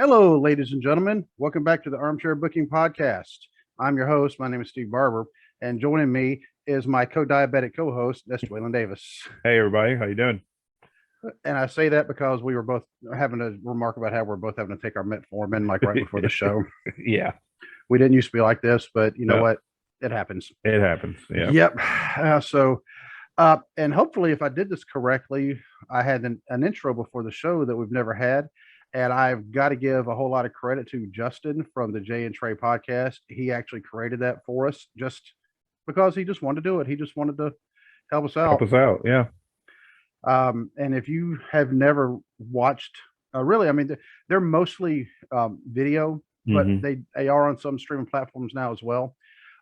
Hello, ladies and gentlemen. Welcome back to the Armchair Booking Podcast. I'm your host. My name is Steve Barber, and joining me is my co-diabetic co-host, that's Waylon Davis. Hey, everybody. How you doing? And I say that because we were both having a remark about how we're both having to take our metformin like right before the show. Yeah, We didn't used to be like this, but you know No. what? It happens. it happens. Yeah. Yep. And hopefully, if I did this correctly, I had an intro before the show that we've never had. And I've got to give a whole lot of credit to Justin from the Jay and Trey podcast. He actually created that for us just because he just wanted to do it. He just wanted to help us Help out. us out. Yeah. And if you have never watched, really, I mean, they're mostly video, but Mhm. they are on some streaming platforms now as well.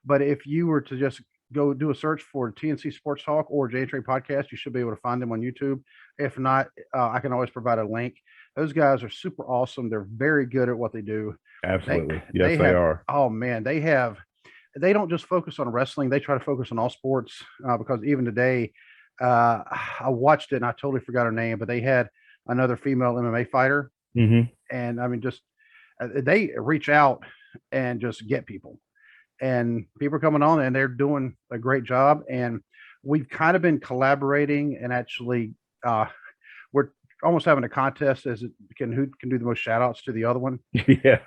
But if you were to just go do a search for TNC Sports Talk or J and Trey podcast, you should be able to find them on YouTube. If not, I can always provide a link. Those guys are super awesome. They're very good at what they do. Absolutely. They Yes, they have, are. oh man, they don't just focus on wrestling. They try to focus on all sports because even today, I watched it and I totally forgot her name, but they had another female MMA fighter. Hmm. And I mean, just they reach out and just get people. And people are coming on and they're doing a great job. And we've kind of been collaborating and actually we're almost having a contest as it can who can do the most shout outs to the other one. Yeah.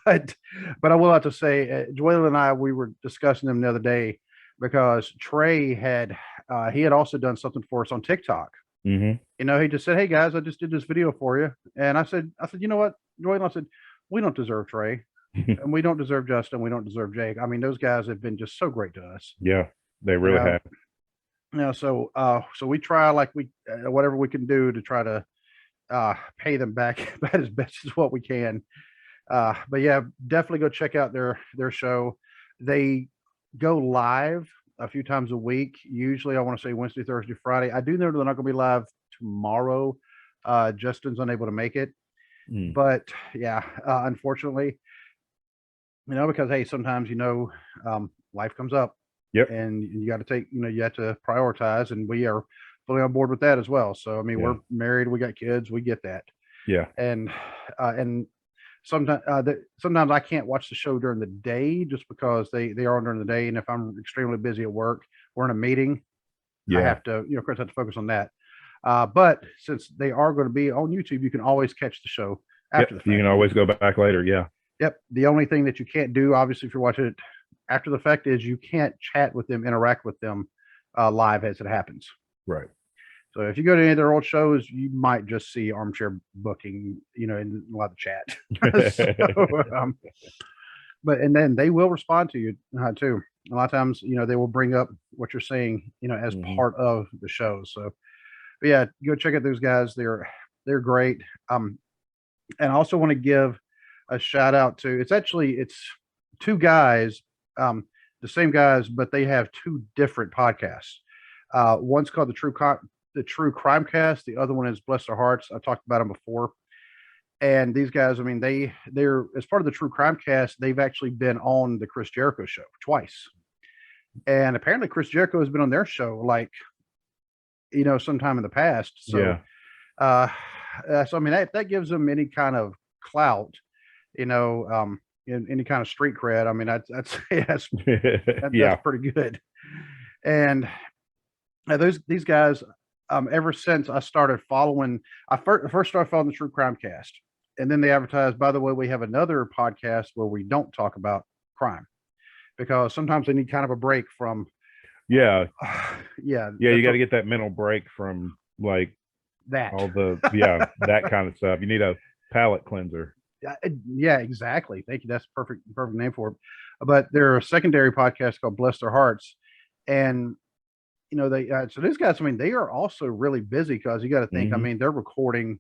but I will have to say, Joel and I, we were discussing them the other day because Trey had he had also done something for us on TikTok. Hmm. You know, he just said, "Hey guys, I just did this video for you," and I said, you know what, Joel, I said, we don't deserve Trey, and we don't deserve Justin, we don't deserve Jake. I mean, those guys have been just so great to us. Yeah. They You really know, have. so we try like we whatever we can do to try to pay them back about as best as what we can. But yeah, definitely go check out their show. They go live a few times a week. Usually, I want to say Wednesday, Thursday, Friday. I do know they're not going to be live tomorrow. Justin's unable to make it, Mm. but yeah, unfortunately, because hey, sometimes life comes up, Yep. and you got to take, you have to prioritize, and we are fully on board with that as well. So I mean, Yeah. we're married, we got kids, we get that, Yeah. and sometimes I can't watch the show during the day just because they are on during the day, and if I'm extremely busy at work or in a meeting, I Yeah. have to, of course, I have to focus on that. But since they are going to be on YouTube, you can always catch the show after Yep. the You fact. can always go back later. Yeah. Yep. The only thing that you can't do, obviously, if you're watching it after the fact, is you can't chat with them, interact with them live as it happens. Right. So if you go to any of their old shows, you might just see armchair booking, in a lot of chat. But and then they will respond to you too. A lot of times, they will bring up what you're saying, as Mhm. part of the show. So, but yeah, go check out those guys. They're great. And I also want to give a shout out to it's two guys, the same guys, but they have two different podcasts. One's called the True Crime Cast. The other one is Bless Their Hearts. I talked about them before. And these guys, I mean, they're as part of the True Crime Cast, they've actually been on the Chris Jericho show twice. And apparently Chris Jericho has been on their show like, sometime in the past. So Yeah. so I mean that gives them any kind of clout, in any kind of street cred. I mean, I'd say that's Yeah. pretty good. And these guys, ever since I started following, I first started following the True Crime Cast, and then they advertised. By the way, we have another podcast where we don't talk about crime because sometimes they need kind of a break from. Yeah. Yeah, Yeah. You got to get that mental break from like that. all that kind of stuff. You need a palate cleanser. Yeah, exactly. Thank you. That's perfect name for it. But they're a secondary podcast called Bless Their Hearts, and they so these guys. I mean, they are also really busy because you got to think. I Mhm. mean, they're recording.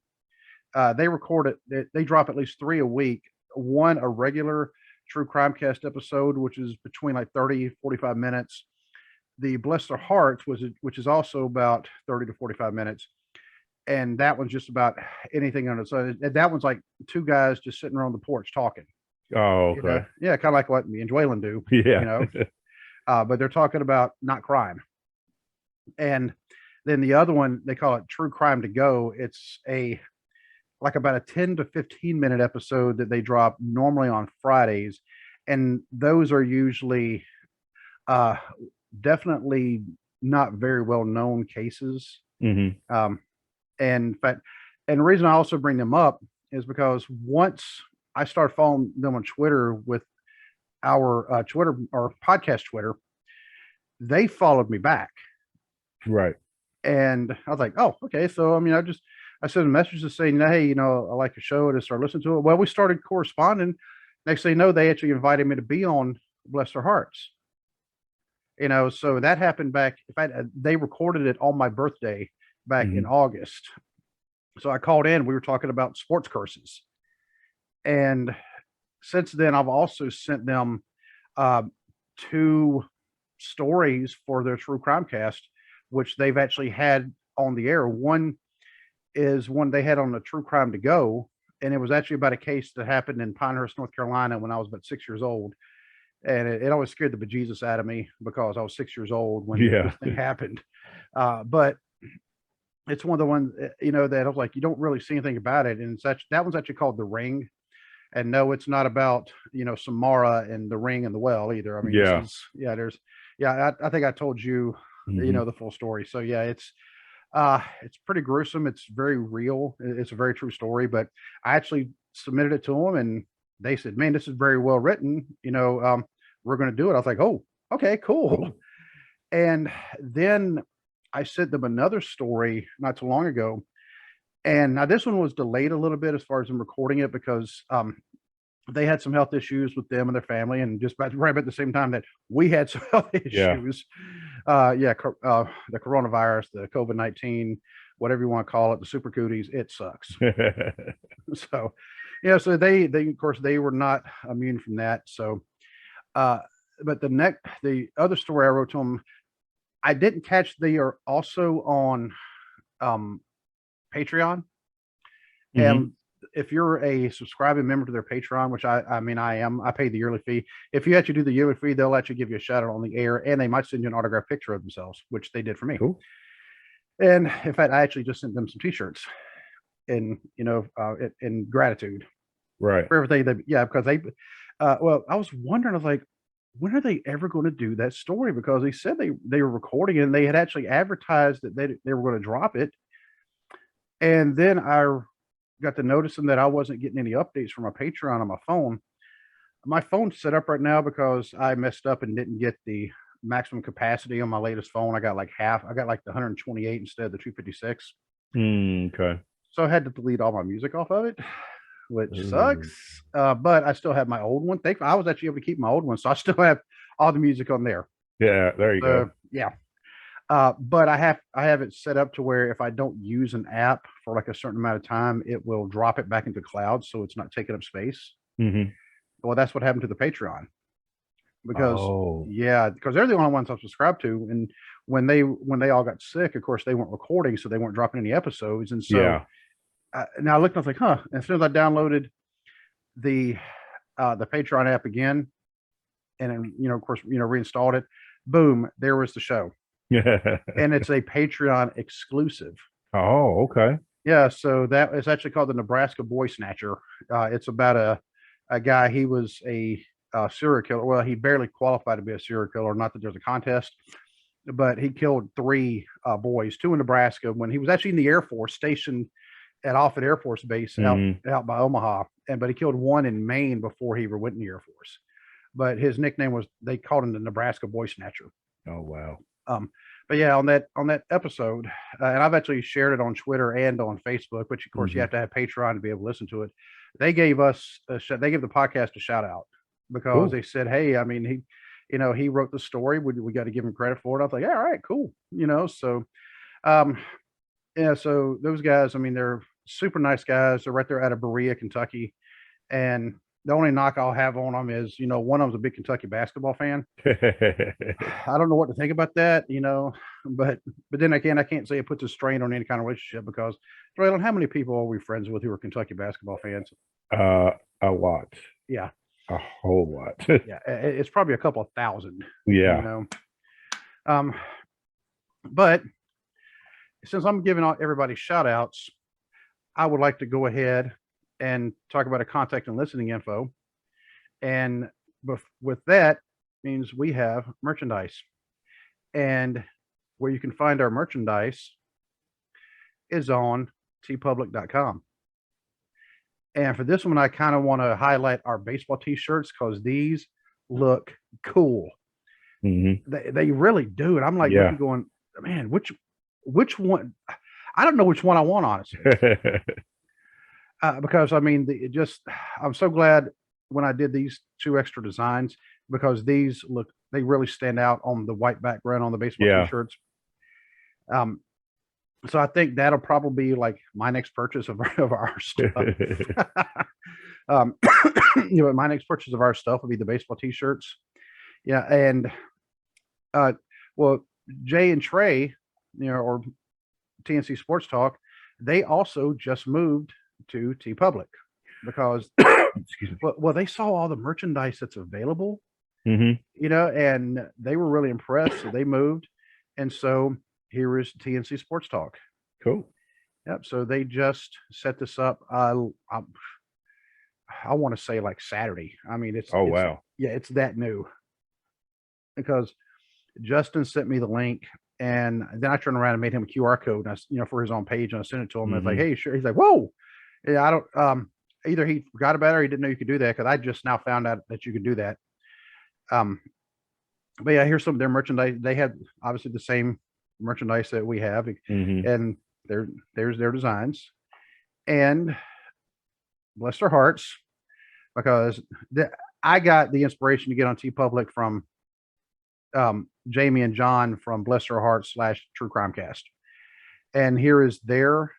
They record it. They drop at least 3 a week. One a regular True Crime Cast episode, which is between like 30 45 minutes. The Bless Their Hearts which is also about 30 to 45 minutes. And that one's just about anything on it. So that one's like two guys just sitting around the porch talking. Oh, okay. Yeah, kind of like what me and Dwaylen do. Yeah. But they're talking about not crime. And then the other one, they call it True Crime to Go. like about a 10 to 15-minute episode that they drop normally on Fridays. And those are usually uh, definitely not very well known cases. And in fact, and the reason I also bring them up is because once I started following them on Twitter with our Twitter or podcast Twitter, they followed me back. Right. And I was like, oh, okay. So, I mean, I sent a message to saying, hey, I like your show, and started listening to it. Well, we started corresponding. Next thing you know, they actually invited me to be on Bless Their Hearts. So that happened back. In fact, they recorded it on my birthday back in August. So I called in. We were talking about sports curses. And since then, I've also sent them 2 stories for their True Crime Cast, which they've actually had on the air. One is one they had on the True Crime to Go, and it was actually about a case that happened in Pinehurst, North Carolina, when I was about 6 years old. And it always scared the bejesus out of me because I was 6 years old when this thing happened. But it's one of the ones, that I was like, you don't really see anything about it. And that one's actually called The Ring. And no, it's not about, Samara and the ring and the well either. I mean, I think I told you, the full story. So yeah, it's pretty gruesome. It's very real. It's a very true story, but I actually submitted it to them and they said, man, this is very well written. We're going to do it. I was like, oh, okay, cool. And then I sent them another story not too long ago. And now this one was delayed a little bit as far as them recording it because they had some health issues with them and their family, and just right about the same time that we had some health issues. The coronavirus, the COVID-19, whatever you want to call it, the super cooties, it sucks. So, so they of course they were not immune from that. So, but the other story I wrote to them, I didn't catch. They are also on Patreon. And if you're a subscribing member to their Patreon, which I mean, I am, I pay the yearly fee. If you actually do the yearly fee, they'll actually give you a shout out on the air, and they might send you an autographed picture of themselves, which they did for me. Cool. And in fact, I actually just sent them some t-shirts in gratitude. Right. For everything because they, I was wondering, I was like, when are they ever going to do that story? Because they said they were recording it and they had actually advertised that they were going to drop it. And then I got to noticing that I wasn't getting any updates from my Patreon on my phone. My phone's set up right now because I messed up and didn't get the maximum capacity on my latest phone. I got like half. I got like the 128 instead of the 256. Okay. So I had to delete all my music off of it, which sucks. But I still have my old one. I was actually able to keep my old one, so I still have all the music on there. Yeah, there you go. Yeah. But I have it set up to where if I don't use an app for like a certain amount of time, it will drop it back into cloud, so it's not taking up space. Well, that's what happened to the Patreon, because because they're the only ones I'm subscribed to, and when they all got sick, of course they weren't recording, so they weren't dropping any episodes, and so now I looked and I was like, huh. And as soon as I downloaded the Patreon app again, and then, of course, reinstalled it, boom, there was the show. And it's a Patreon exclusive. Oh, okay. Yeah, so that is actually called the Nebraska Boy Snatcher. It's about a guy. He was a serial killer. Well, he barely qualified to be a serial killer. Not that there's a contest, but he killed 3 boys, 2 in Nebraska when he was actually in the Air Force, stationed at Offutt Air Force Base out by Omaha. But he killed 1 in Maine before he ever went in the Air Force. But his nickname was, they called him the Nebraska Boy Snatcher. Oh, wow. But yeah, on that episode, and I've actually shared it on Twitter and on Facebook, which of course you have to have Patreon to be able to listen to it. They gave us they gave the podcast a shout out because they said, hey, I mean, he wrote the story. We got to give him credit for it. I was like, yeah, all right, cool. So, so those guys, I mean, they're super nice guys. They're right there out of Berea, Kentucky. And the only knock I'll have on them is, one of them's a big Kentucky basketball fan. I don't know what to think about that, but then again, I can't say it puts a strain on any kind of relationship because, Draylen, how many people are we friends with who are Kentucky basketball fans? A lot. Yeah. A whole lot. Yeah. It's probably a couple of thousand. Yeah. But since I'm giving out everybody shout outs, I would like to go ahead and talk about a contact and listening info. And with that means we have merchandise. And where you can find our merchandise is on tpublic.com. And for this one, I kind of want to highlight our baseball t-shirts because these look cool. They really do. And I'm like looking going, man, which one? I don't know which one I want, honestly. Because I mean, I'm so glad when I did these 2 extra designs because they really stand out on the white background on the baseball t-shirts. So I think that'll probably be like my next purchase of our stuff. My next purchase of our stuff will be the baseball t-shirts. Yeah. And, well, Jay and Trey, or TNC Sports Talk, they also just moved to TeePublic because well, they saw all the merchandise that's available, and they were really impressed. So they moved. And so here is TNC Sports Talk. Cool. Yep. So they just set this up. I want to say like Saturday. I mean, wow. Yeah, it's that new because Justin sent me the link, and then I turned around and made him a QR code, and for his own page, and I sent it to him. And I was like, hey, sure. He's like, whoa. Yeah, I don't. Either he forgot about it or he didn't know you could do that because I just now found out that you could do that. But yeah, here's some of their merchandise. They had obviously the same merchandise that we have, and there's their designs. And bless their hearts, because I got the inspiration to get on TeePublic from Jamie and John from Bless Their Hearts / True Crime Cast. And here is their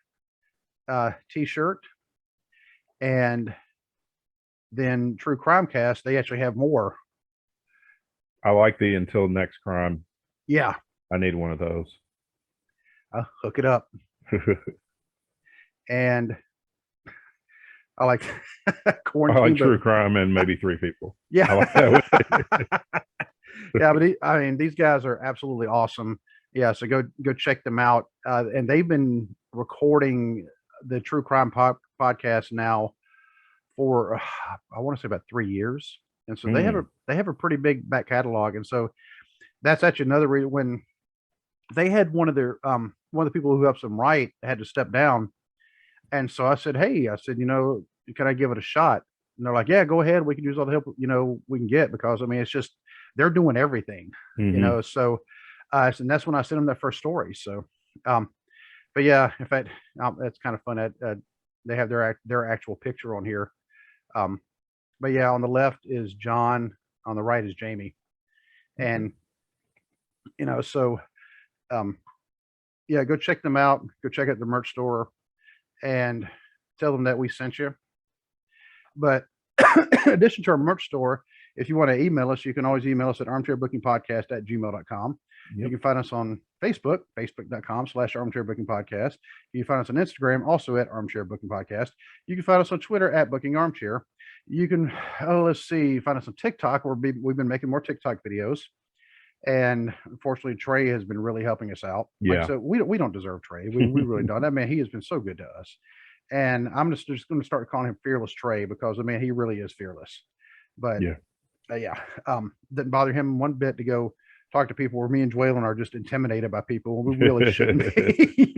t-shirt. And then True Crime Cast, they actually have more. I like the Until Next Crime. Yeah. I need one of those. I'll hook it up. And I like quarantine. I like True Crime and maybe 3 people. Yeah. I like that. Yeah, but these guys are absolutely awesome. Yeah, so go check them out. And they've been recording the True Crime podcast now for I want to say about 3 years. And so they have a pretty big back catalog. And so that's actually another reason when they had one of the people who helps them write had to step down. And so I said, hey, can I give it a shot? And they're like, yeah, go ahead. We can use all the help, we can get, because I mean, it's just, they're doing everything, so, and that's when I sent them that first story. So, but yeah, in fact, that's kind of fun that they have their actual picture on here. But yeah, on the left is John, on the right is Jamie. And, so, yeah, go check them out. Go check out the merch store and tell them that we sent you. But in addition to our merch store, if you want to email us, you can always email us at armchairbookingpodcast@gmail.com. You can find us on Facebook, facebook.com/armchairbookingpodcast. You can find us on Instagram, also at armchairbookingpodcast. You can find us on Twitter at bookingarmchair. You can, find us on TikTok, where we've been making more TikTok videos. And unfortunately, Trey has been really helping us out. Yeah. So we don't deserve Trey. We really don't. I mean, he has been so good to us. And I'm just going to start calling him Fearless Trey, because I mean, he really is fearless. But didn't bother him one bit to go talk to people where me and Dwaylen are just intimidated by people. We really shouldn't be.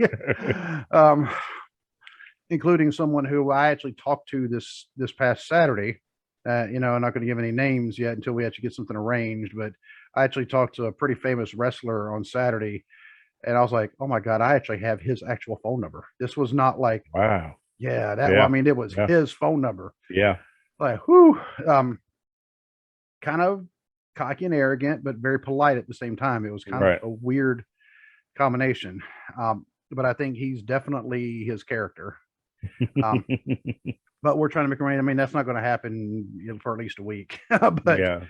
Including someone who I actually talked to this past Saturday. I'm not going to give any names yet until we actually get something arranged, but I actually talked to a pretty famous wrestler on Saturday, and I was like, oh my God, I actually have his actual phone number. This was not like, wow. Yeah, I mean, it was his phone number. Yeah. Like, whoo, kind of cocky and arrogant, but very polite at the same time. It was kind of a weird combination. But I think he's definitely his character. But we're trying to make arrangements. I mean, that's not going to happen for at least a week. But yeah.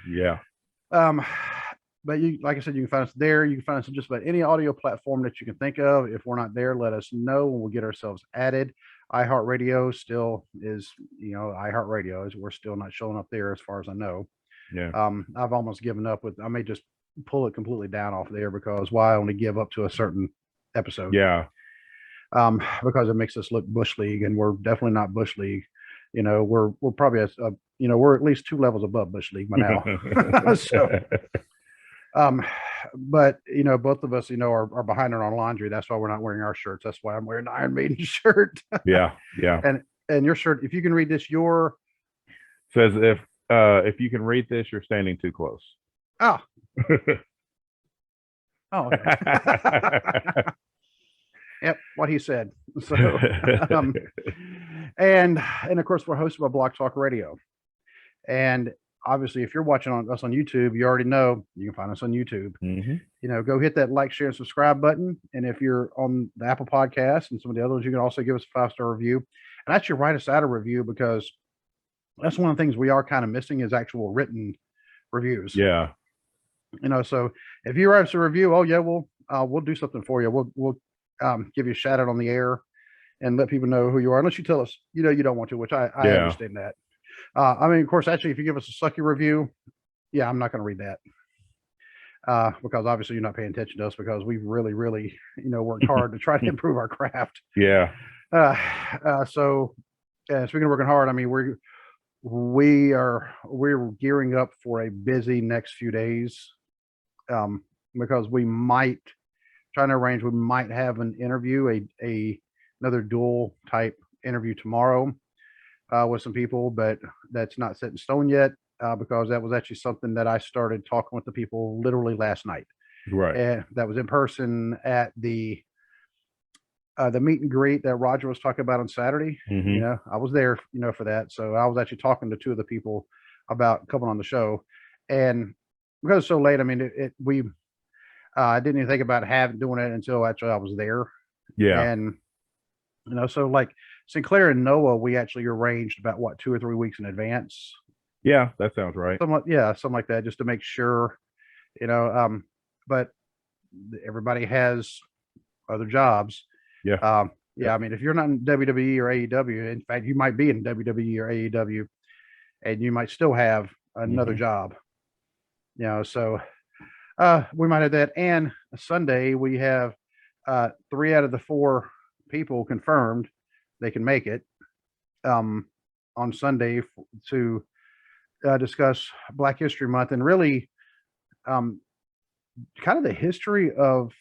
But like I said, you can find us there. You can find us on just about any audio platform that you can think of. If we're not there, let us know, and we'll get ourselves added. iHeartRadio still is, iHeartRadio. We're still not showing up there as far as I know. Yeah. I've almost given up I may just pull it completely down off there, because why only give up to a certain episode? Yeah. because it makes us look Bush League, and we're definitely not Bush League. We're probably we're at least 2 levels above Bush League by now. So, but both of us, are behind on laundry. That's why we're not wearing our shirts. That's why I'm wearing an Iron Maiden shirt. Yeah. And your shirt, if you can read this, says if you can read this, you're standing too close. Oh. Oh. Yep, what he said. So, and of course, we're hosted by Block Talk Radio. And obviously, if you're watching us on YouTube, you already know you can find us on YouTube. Go hit that like, share, and subscribe button. And if you're on the Apple Podcast and some of the others, you can also give us a 5-star review. And actually write us out a review, because that's one of the things we are kind of missing is actual written reviews. Yeah. So if you write us a review, oh yeah, we'll do something for you. We'll give you a shout out on the air and let people know who you are, unless you tell us, you don't want to, which I understand that. Of course, actually, if you give us a sucky review, yeah, I'm not going to read that. Because obviously you're not paying attention to us, because we've really, really, worked hard to try to improve our craft. Yeah. So speaking of working hard, we're gearing up for a busy next few days, because we might have an interview, another dual type interview tomorrow with some people, but that's not set in stone yet, because that was actually something that I started talking with the people literally last night. Right. And that was in person at the meet and greet that Roger was talking about on Saturday. I was there, for that. So I was actually talking to 2 of the people about coming on the show, and because it's so late, I didn't even think about doing it until actually I was there. Yeah. And so like Sinclair and Noah, we actually arranged about 2 or 3 weeks in advance. Yeah, that sounds right. Something like that, just to make sure, but everybody has other jobs. Yeah. If you're not in WWE or AEW, in fact, you might be in WWE or AEW, and you might still have another job. So we might have that. And Sunday we have 3 out of the 4 people confirmed they can make it on Sunday to discuss Black History Month, and really kind of the history of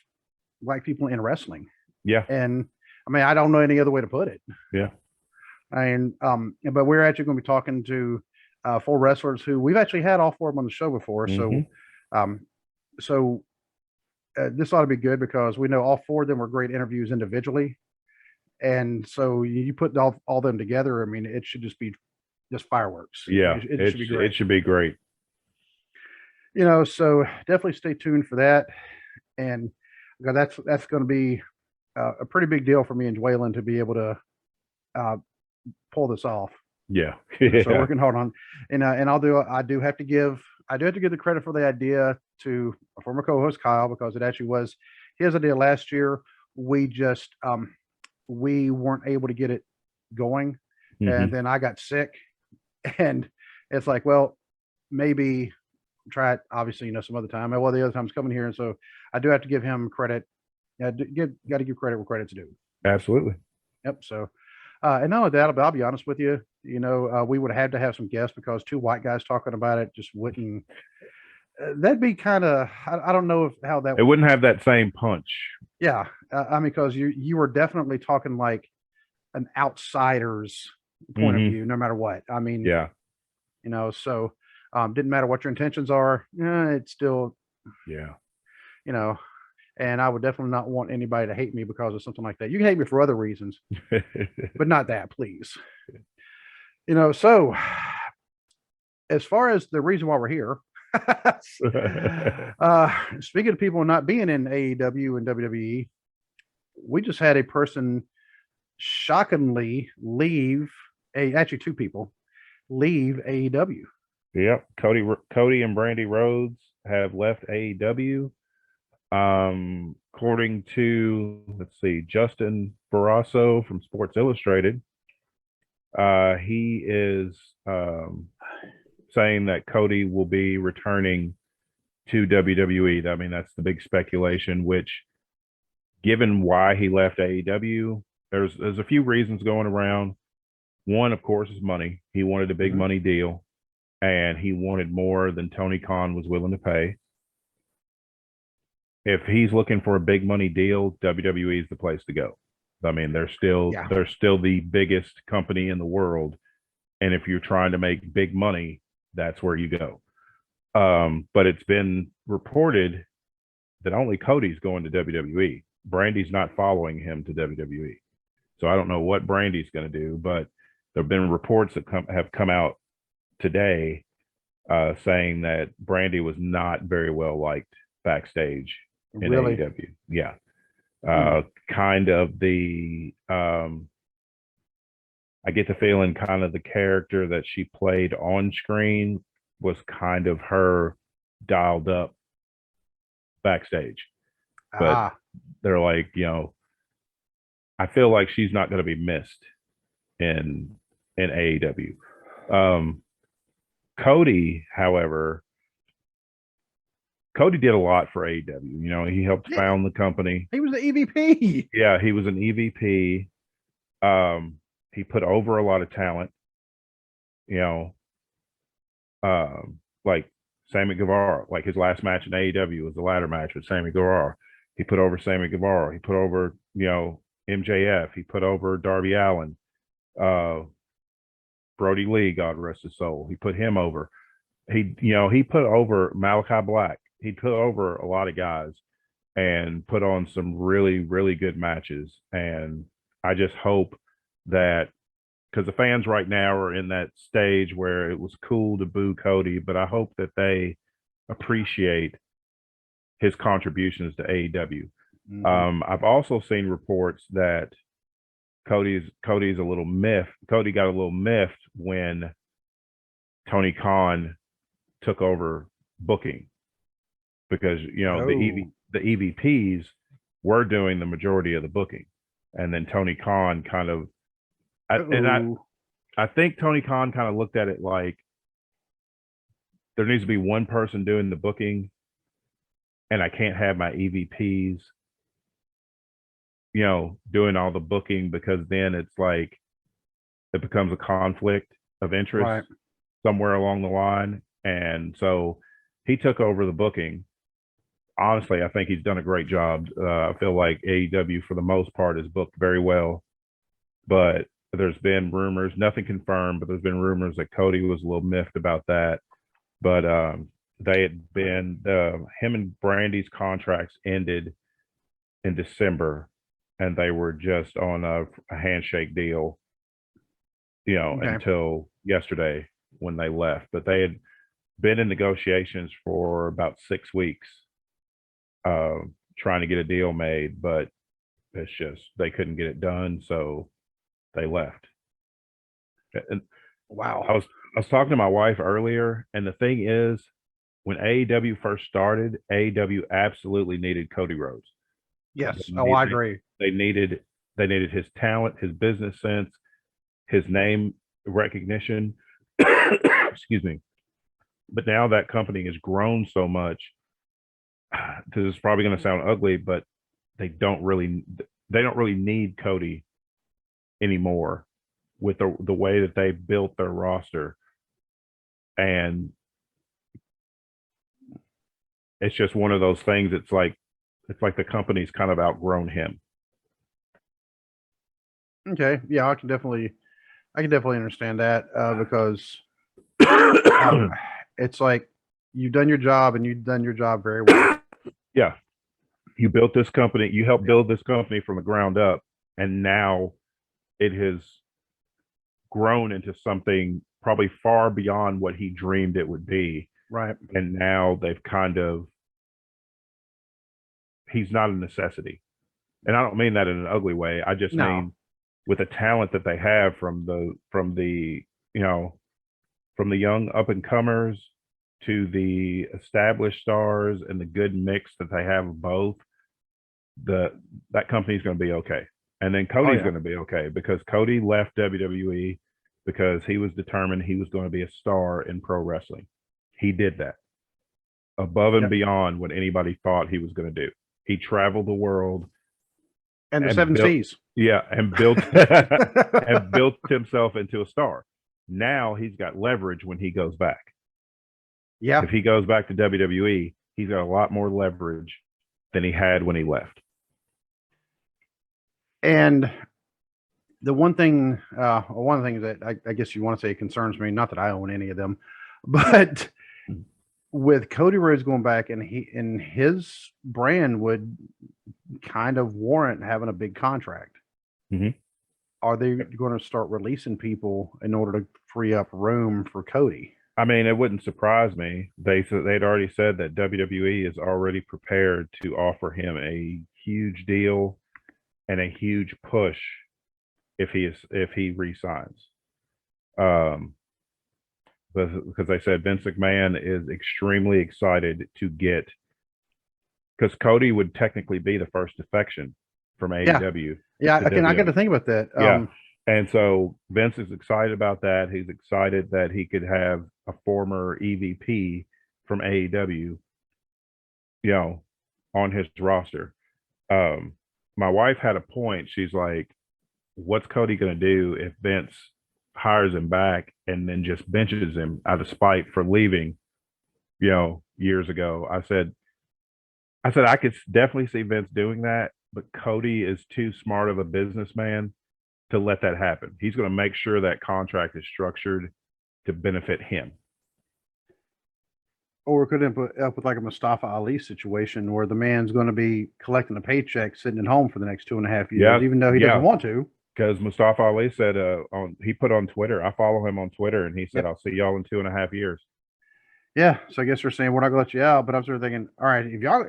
Black people in wrestling. Yeah. And I don't know any other way to put it. Yeah. But we're actually going to be talking to 4 wrestlers who we've actually had all 4 of them on the show before. So this ought to be good, because we know all 4 of them were great interviews individually. And so you put all them together, it should just be fireworks. Yeah. It should be great. It should be great. So definitely stay tuned for that. And that's going to be a pretty big deal for me and Dwaylen to be able to pull this off. Yeah. So working hard on, and I do have to give the credit for the idea to a former co-host, Kyle, because it actually was his idea last year. We just we weren't able to get it going, and then I got sick, and it's like, well, maybe try it, obviously, some other time. Well, the other time's coming here, and so I do have to give him credit. Got to give credit where credit's due. Absolutely. Yep. So, and not only that, but I'll be honest with you, we would have to have some guests, because 2 white guys talking about it just wouldn't. That'd be kind of, I don't know how that. It wouldn't have that same punch. Yeah, because you were definitely talking like an outsider's point of view, no matter what. Yeah. So didn't matter what your intentions are. It's still. Yeah. And I would definitely not want anybody to hate me because of something like that. You can hate me for other reasons, but not that, please. So as far as the reason why we're here, speaking of people not being in AEW and WWE, we just had a person shockingly leave. Actually, 2 people leave AEW. Yep. Cody and Brandy Rhodes have left AEW. According to, let's see, Justin Barrasso from Sports Illustrated, he is saying that Cody will be returning to WWE. That's the big speculation, which given why he left AEW, there's a few reasons going around. One, of course, is money. He wanted a big money deal, and he wanted more than Tony Khan was willing to pay. If he's looking for a big money deal, WWE is the place to go. I mean, they're still the biggest company in the world, and if you're trying to make big money, that's where you go. But it's been reported that only Cody's going to WWE. Brandy's not following him to WWE. So I don't know what Brandy's going to do, but there have been reports that have come out today saying that Brandy was not very well liked backstage in AEW. Yeah. Kind of the I get the feeling kind of the character that she played on screen was kind of her dialed up backstage. But they're like, I feel like she's not going to be missed in AEW. Cody, however, Cody did a lot for AEW. He helped found the company. He was the EVP. Yeah, he was an EVP. He put over a lot of talent. Like Sammy Guevara. Like his last match in AEW was the ladder match with Sammy Guevara. He put over Sammy Guevara. He put over, MJF. He put over Darby Allin. Brody Lee, God rest his soul. He put him over. He put over Malachi Black. He put over a lot of guys and put on some really, really good matches. And I just hope that, because the fans right now are in that stage where it was cool to boo Cody, but I hope that they appreciate his contributions to AEW. I've also seen reports that Cody's a little miffed. Cody got a little miffed when Tony Khan took over booking, because the EVPs were doing the majority of the booking, and then Tony Khan kind of, I think Tony Khan kind of looked at it like there needs to be one person doing the booking, and I can't have my EVPs doing all the booking, because then it's like it becomes a conflict of interest somewhere along the line. And so he took over the booking. Honestly, I think he's done a great job. I feel like AEW for the most part is booked very well, but there's been rumors, nothing confirmed, but there's been rumors that Cody was a little miffed about that. But they had been, him and Brandy's contracts ended in December, and they were just on a handshake deal, until yesterday when they left. But they had been in negotiations for about 6 weeks, trying to get a deal made, but it's just they couldn't get it done, so they left. And wow, I was talking to my wife earlier, and the thing is, when AEW first started, AEW absolutely needed Cody Rhodes. Yes. I agree. They needed his talent, his business sense, his name recognition. Excuse me. But now that company has grown so much, because it's probably going to sound ugly, but they don't really need Cody anymore with the way that they built their roster. And it's just one of those things. It's like the company's kind of outgrown him. Okay. Yeah, I can definitely understand that, because it's like you've done your job, and you've done your job very well. Yeah. You built this company, you helped build this company from the ground up, and now it has grown into something probably far beyond what he dreamed it would be. Right. And now they've he's not a necessity. And I don't mean that in an ugly way. I just mean with the talent that they have from the young up and comers to the established stars, and the good mix that they have of both, that company's going to be okay. And then Cody's going to be okay, because Cody left WWE because he was determined he was going to be a star in pro wrestling. He did that above and beyond what anybody thought he was going to do. He traveled the world and the seven C's. Yeah, and built and built himself into a star. Now he's got leverage when he goes back. Yeah. If he goes back to WWE, he's got a lot more leverage than he had when he left. And the one thing that I guess you want to say concerns me, not that I own any of them, but with Cody Rhodes going back, and his brand would kind of warrant having a big contract. Mm-hmm. Are they going to start releasing people in order to free up room for Cody? I mean, it wouldn't surprise me. They'd already said that WWE is already prepared to offer him a huge deal and a huge push if he resigns. Because they said Vince McMahon is extremely excited to get, because Cody would technically be the first defection from AEW. Yeah, I got to think about that. Yeah. And so Vince is excited about that. He's excited that he could have a former EVP from AEW, on his roster. My wife had a point. She's like, what's Cody going to do if Vince hires him back and then just benches him out of spite for leaving, years ago? I said, I could definitely see Vince doing that, but Cody is too smart of a businessman to let that happen. He's going to make sure that contract is structured to benefit him. Or it could end up with like a Mustafa Ali situation where the man's going to be collecting a paycheck sitting at home for the next 2.5 years, even though he doesn't want to. Because Mustafa Ali said he put on Twitter, I follow him on Twitter, and he said, I'll see y'all in 2.5 years. Yeah, so I guess they're saying we're not going to let you out, but I'm sort of thinking, all right, if y'all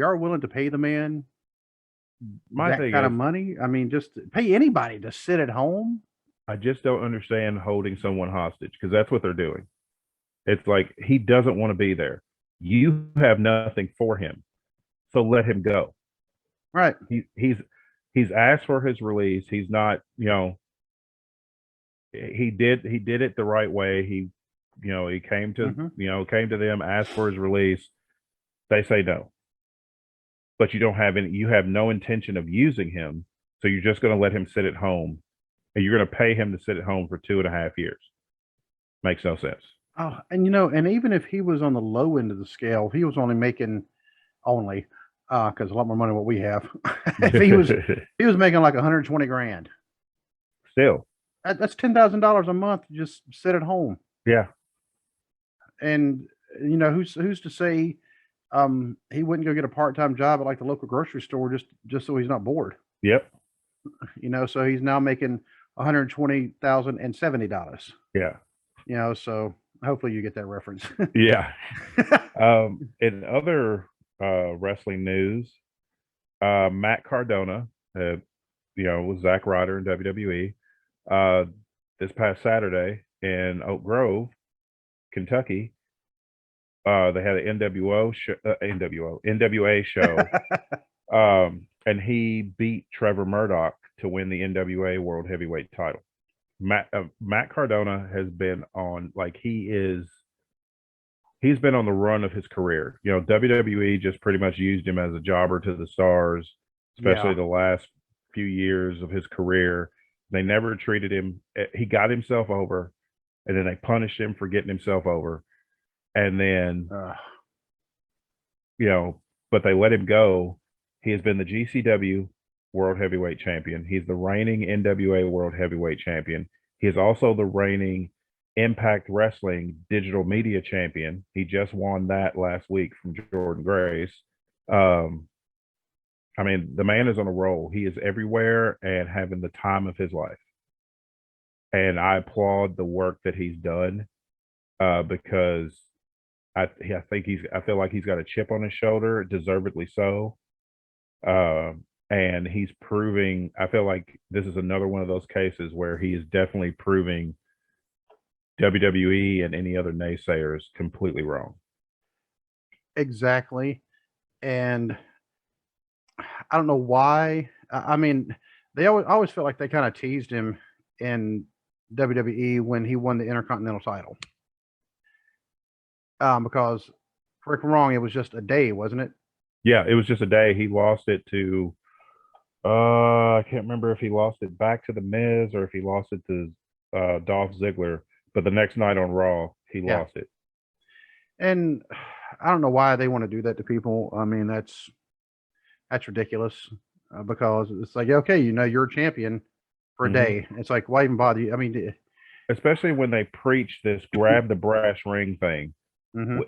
are willing to pay the man that kind of money, I mean, just pay anybody to sit at home. I just don't understand holding someone hostage, because that's what they're doing. It's like he doesn't want to be there. You have nothing for him, so let him go. Right. He's asked for his release. He's not, he did it the right way. He came to came to them, asked for his release. They say no. But you have no intention of using him, so you're just going to let him sit at home, and you're going to pay him to sit at home for 2.5 years. Makes no sense. Oh, and and even if he was on the low end of the scale, he was only making because a lot more money than what we have. If he was making like 120 grand. Still, that's $10,000 a month to just sit at home. Yeah. And who's to say he wouldn't go get a part-time job at like the local grocery store just so he's not bored. Yep. So he's now making $120,070. Yeah. So hopefully you get that reference. Yeah. In other wrestling news, Matt Cardona, was Zack Ryder in WWE. This past Saturday in Oak Grove, Kentucky, they had an NWA show, and he beat Trevor Murdoch to win the NWA World Heavyweight title. Matt Cardona has been on, he's been on the run of his career. WWE just pretty much used him as a jobber to the stars, especially the last few years of his career. They never treated him. He got himself over, and then they punished him for getting himself over. And then, but they let him go. He has been the GCW World Heavyweight Champion. He's the reigning NWA World Heavyweight Champion. He is also the reigning Impact Wrestling Digital Media Champion. He just won that last week from Jordan Grace. I mean, the man is on a roll. He is everywhere and having the time of his life. And I applaud the work that he's done, because I feel like he's got a chip on his shoulder, deservedly so. And he's proving, I feel like this is another one of those cases where he is definitely proving WWE and any other naysayers completely wrong. Exactly. And I don't know why. I mean, they always felt like they kind of teased him in WWE when he won the Intercontinental title. Because, correct me wrong, it was just a day, wasn't it? Yeah, it was just a day. He lost it to I can't remember if he lost it back to the Miz or if he lost it to Dolph Ziggler. But the next night on Raw, he Yeah. lost it. And I don't know why they want to do that to people. I mean, that's ridiculous because it's like, okay, you're a champion for a day. It's like, why even bother you? I mean, especially when they preach this grab the brass ring thing.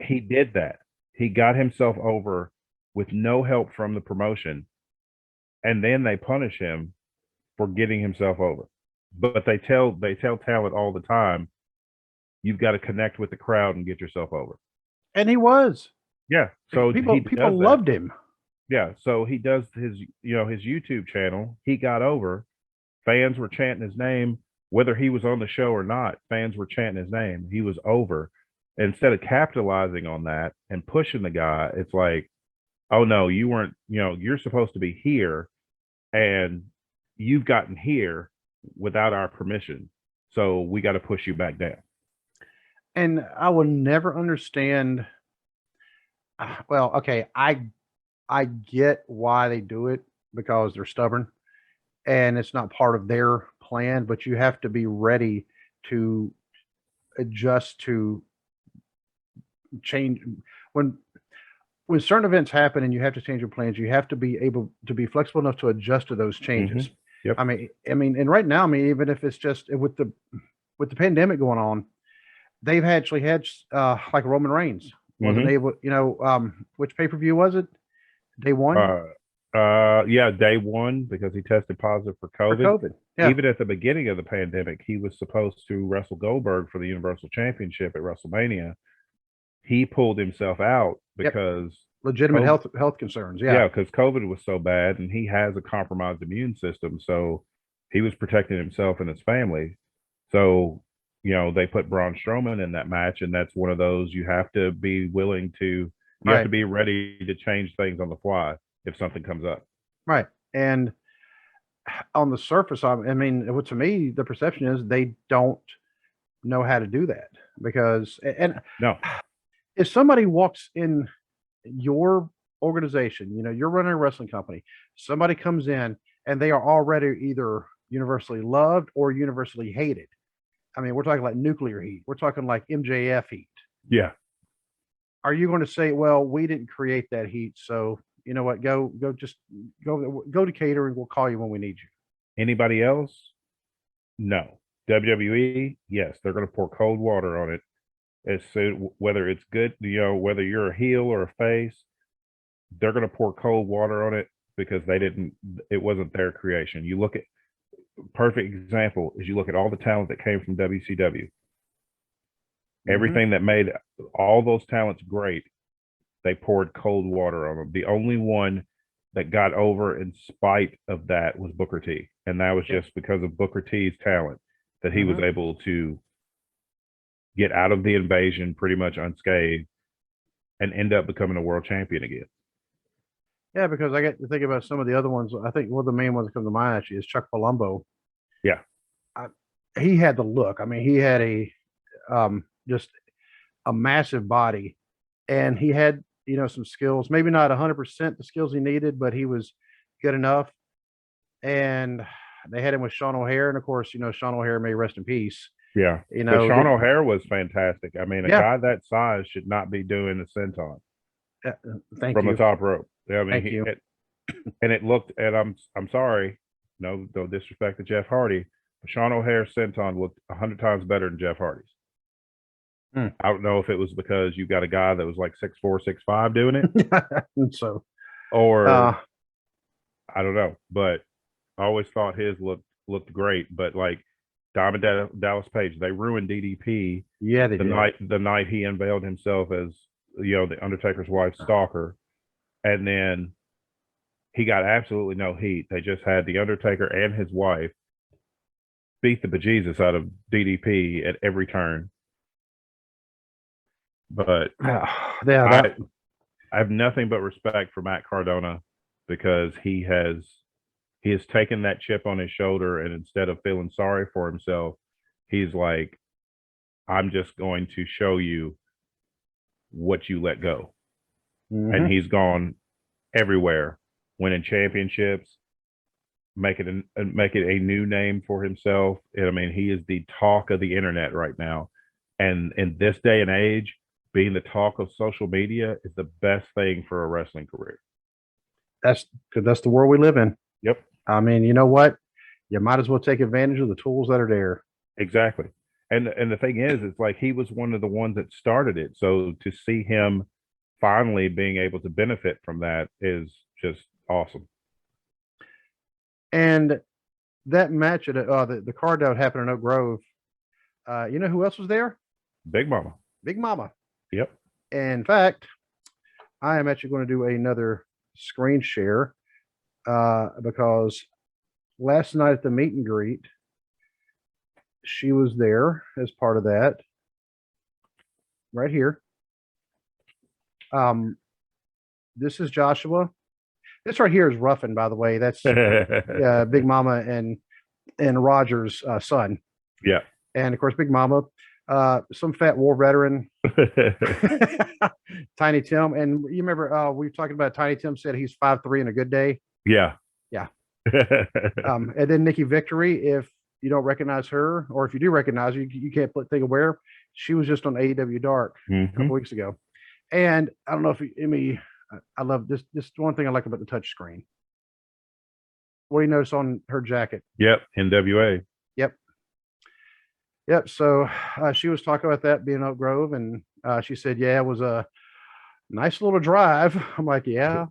He did that. He got himself over with no help from the promotion. And then they punish him for getting himself over. But they tell talent all the time, you've got to connect with the crowd and get yourself over. And he was. Yeah. So people loved him. Yeah. So he does his YouTube channel. He got over. Fans were chanting his name, whether he was on the show or not. Fans were chanting his name. He was over. Instead of capitalizing on that and pushing the guy, it's like, oh no, you weren't, you're supposed to be here and you've gotten here without our permission. So we got to push you back down. And I will never understand. Well, okay, I get why they do it because they're stubborn and it's not part of their plan, but you have to be ready to adjust to change when certain events happen and you have to change your plans. You have to be able to be flexible enough to adjust to those changes. Yep. I mean, and right now, even if it's just with the pandemic going on, they've actually had like Roman Reigns wasn't able, which pay-per-view was it? Day one? Yeah, day one, because he tested positive for COVID. Yeah. Even at the beginning of the pandemic, he was supposed to wrestle Goldberg for the Universal Championship at WrestleMania. He pulled himself out because legitimate health concerns. Yeah, because COVID was so bad and he has a compromised immune system. So he was protecting himself and his family. So, they put Braun Strowman in that match, and that's one of those you have to be willing to, you have to be ready to change things on the fly if something comes up. Right. And on the surface, to me, the perception is they don't know how to do that because, and no, if somebody walks in your organization, you're running a wrestling company, somebody comes in and they are already either universally loved or universally hated. I mean, we're talking like nuclear heat. We're talking like MJF heat. Yeah. Are you going to say, well, we didn't create that heat, so you know what? Go to catering. We'll call you when we need you. Anybody else? No. WWE, yes, they're going to pour cold water on it. As soon, whether it's good, whether you're a heel or a face, they're going to pour cold water on it because it wasn't their creation. You look at, perfect example is you look at all the talent that came from WCW. Everything that made all those talents great, they poured cold water on them. The only one that got over in spite of that was Booker T. And that was just because of Booker T's talent that he was able to get out of the invasion pretty much unscathed and end up becoming a world champion again. Yeah, because I get to think about some of the other ones. I think one of the main ones that come to mind actually is Chuck Palumbo. Yeah. He had the look. I mean, he had just a massive body, and he had, some skills, maybe not 100% the skills he needed, but he was good enough. And they had him with Sean O'Hare. And of course, Sean O'Hare, may rest in peace. Yeah. But Sean O'Hare was fantastic. I mean, a guy that size should not be doing a senton from the top rope. I mean, it looked, and I'm sorry, no disrespect to Jeff Hardy, but Sean O'Hare's senton looked 100 times better than Jeff Hardy's. I don't know if it was because you got a guy that was like 6'4", 6'5" doing it. So, or I don't know, but I always thought his looked great. But like Diamond Dallas Page, they ruined DDP. Yeah, they did. The night he unveiled himself as the Undertaker's wife's stalker, and then he got absolutely no heat. They just had the Undertaker and his wife beat the bejesus out of DDP at every turn. But I have nothing but respect for Matt Cardona because he has taken that chip on his shoulder, and instead of feeling sorry for himself, he's like, I'm just going to show you what you let go. And he's gone everywhere, winning championships, make it a new name for himself. I mean, he is the talk of the internet right now, and in this day and age, being the talk of social media is the best thing for a wrestling career. That's because that's the world we live in. Yep. I mean, you know what? You might as well take advantage of the tools that are there. Exactly. And the thing is, it's like he was one of the ones that started it. So to see him finally being able to benefit from that is just awesome. And that match at the card that happened in Oak Grove, you know who else was there? Big Mama. Big Mama. Yep. In fact, I am actually going to do another screen share because last night at the meet and greet, she was there as part of that. Right here. This is Joshua. This right here is Ruffin, by the way. That's Big Mama and Roger's son. Yeah. And of course, Big Mama, some fat war veteran, Tiny Tim. And you remember we were talking about Tiny Tim said he's 5'3" in a good day. Yeah. Yeah. And then Nikki Victory, if you don't recognize her, or if you do recognize her, you can't think of where she was just on AEW Dark a couple weeks ago. And I don't know if I love this. This is one thing I like about the touch screen. What do you notice on her jacket? Yep. NWA. Yep. So she was talking about that being Oak Grove, and she said, yeah, it was a nice little drive. I'm like, yeah,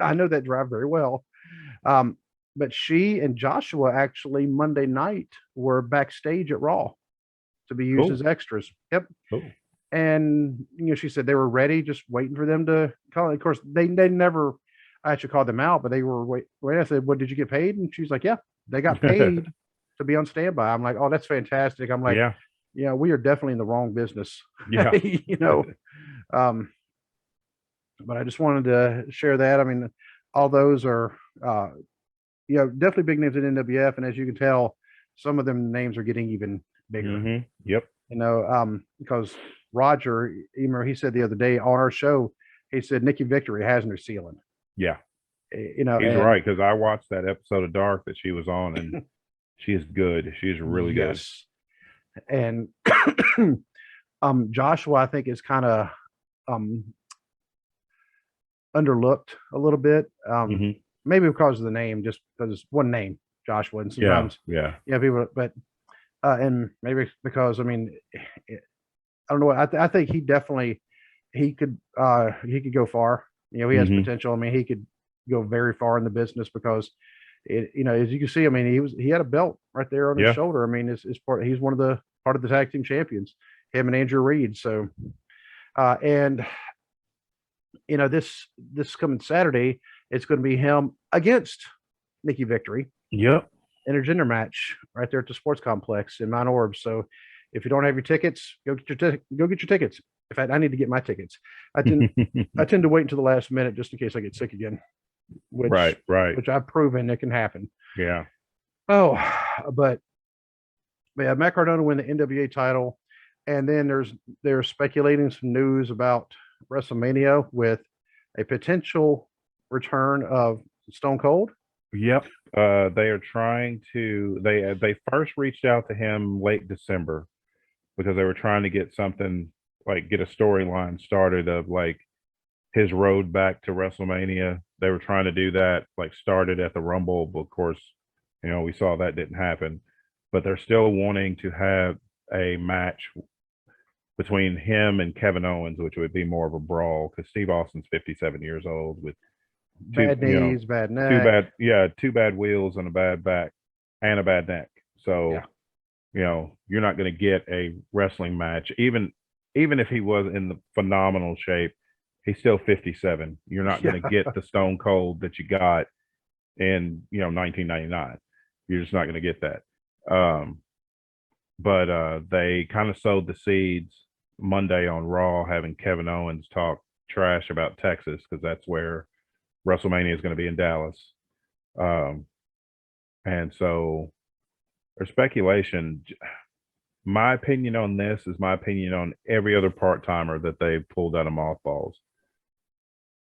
I know that drive very well. But she and Joshua actually Monday night were backstage at Raw to be used as extras. Yep. Cool. And she said they were ready, just waiting for them to call. Of course, they never actually called them out, but they were waiting. I said, "What, did you get paid?" And she's like, "Yeah, they got paid to be on standby." I'm like, "Oh, that's fantastic." I'm like, "Yeah, we are definitely in the wrong business." Yeah. But I just wanted to share that. I mean, all those are definitely big names in NWF, and as you can tell, some of them names are getting even bigger. Yep. Because Roger, he said the other day on our show, he said Nikki Victory has no ceiling. Yeah. He's right, because I watched that episode of Dark that she was on, and she is good. She's really good. And Joshua, I think, is kind of underlooked a little bit. Maybe because of the name, just because it's one name, Joshua, and sometimes people, but and maybe because I don't know. I think he definitely he could go far. He has potential. I mean, he could go very far in the business because as you can see, I mean, he had a belt right there on his shoulder. I mean, he's one of the part of the tag team champions, him and Andrew Reed. So, this coming Saturday, it's going to be him against Nikki Victory. Yep. Intergender match right there at the sports complex in Mount Orb. So if you don't have your tickets, go get your tickets. In fact, I need to get my tickets. I tend to wait until the last minute just in case I get sick again. Which I've proven it can happen. Yeah. Oh, but Matt Cardona win the NWA title, and then they're speculating some news about WrestleMania with a potential return of Stone Cold. Yep. They are trying to. They first reached out to him late December because they were trying to get something get a storyline started of his road back to WrestleMania. They were trying to do that, started at the Rumble, but of course, we saw that didn't happen. But they're still wanting to have a match between him and Kevin Owens, which would be more of a brawl because Steve Austin's 57 years old with bad knees, bad neck, two bad wheels and a bad back and a bad neck. So, you're not going to get a wrestling match, even if he was in the phenomenal shape. He's still 57. You're not going to get the Stone Cold that you got in 1999. You're just not going to get that. But they kind of sowed the seeds Monday on Raw, having Kevin Owens talk trash about Texas because that's where WrestleMania is going to be, in Dallas. And so there's speculation. My opinion on this is my opinion on every other part-timer that they pulled out of mothballs.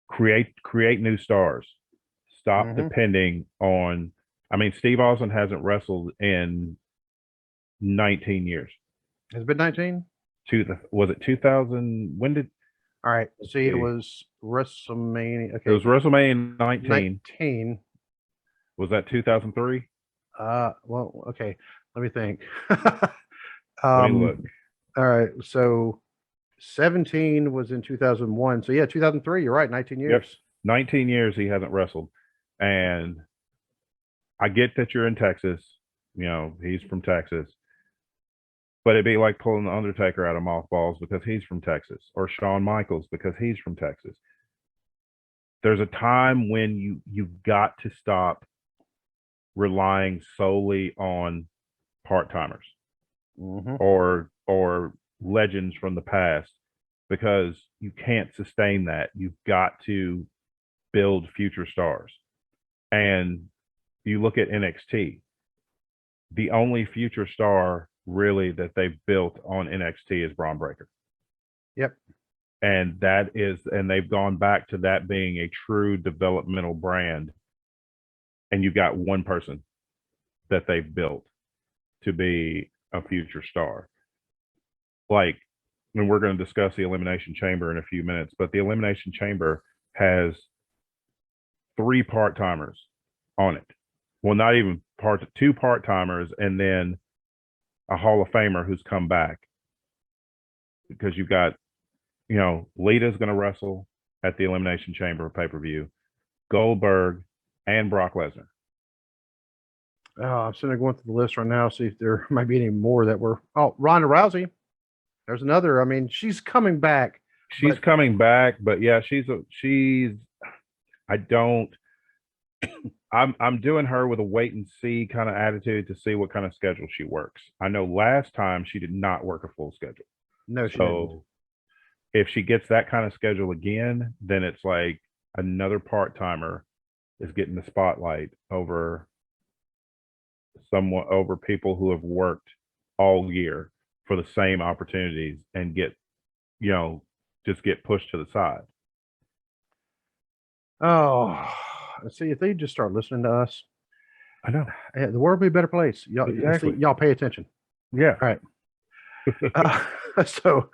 create new stars. Stop depending on. I mean, Steve Austin hasn't wrestled in 19 years. Has it been 19? Was it 2000? When did? All right. See, it was WrestleMania. Okay. It was WrestleMania 19. 19. Was that 2003? Well, okay. Let me think. Let me look. All right. So 17 was in 2001. So yeah, 2003. You're right. 19 years. Yep. 19 years he hasn't wrestled. And I get that you're in Texas. You know, he's from Texas. But it'd be like pulling the Undertaker out of mothballs because he's from Texas, or Shawn Michaels because he's from Texas. There's a time when you've got to stop relying solely on part-timers or legends from the past, because you can't sustain that. You've got to build future stars. And you look at NXT, the only future star really that they've built on NXT is Braun Breaker. Yep. And they've gone back to that being a true developmental brand. And you've got one person that they've built to be a future star. Like, and we're going to discuss the Elimination Chamber in a few minutes, but the Elimination Chamber has 3 part-timers on it. Well, not even 2 part-timers, and then a Hall of Famer who's come back. Because you've got, you know, Lita's going to wrestle at the Elimination Chamber pay-per-view, Goldberg, and Brock Lesnar. I'm sitting there going through the list right now, see if there might be any more that were. Oh, Ronda Rousey. There's another. I mean, she's coming back. She's coming back, but yeah, I'm doing her with a wait and see kind of attitude to see what kind of schedule she works. I know last time she did not work a full schedule. No, she didn't. If she gets that kind of schedule again, then it's like another part-timer is getting the spotlight over people who have worked all year for the same opportunities and just get pushed to the side. Oh, see, if they just start listening to us, I know the world would be a better place. Y'all, exactly. Y'all pay attention. Yeah. All right. So,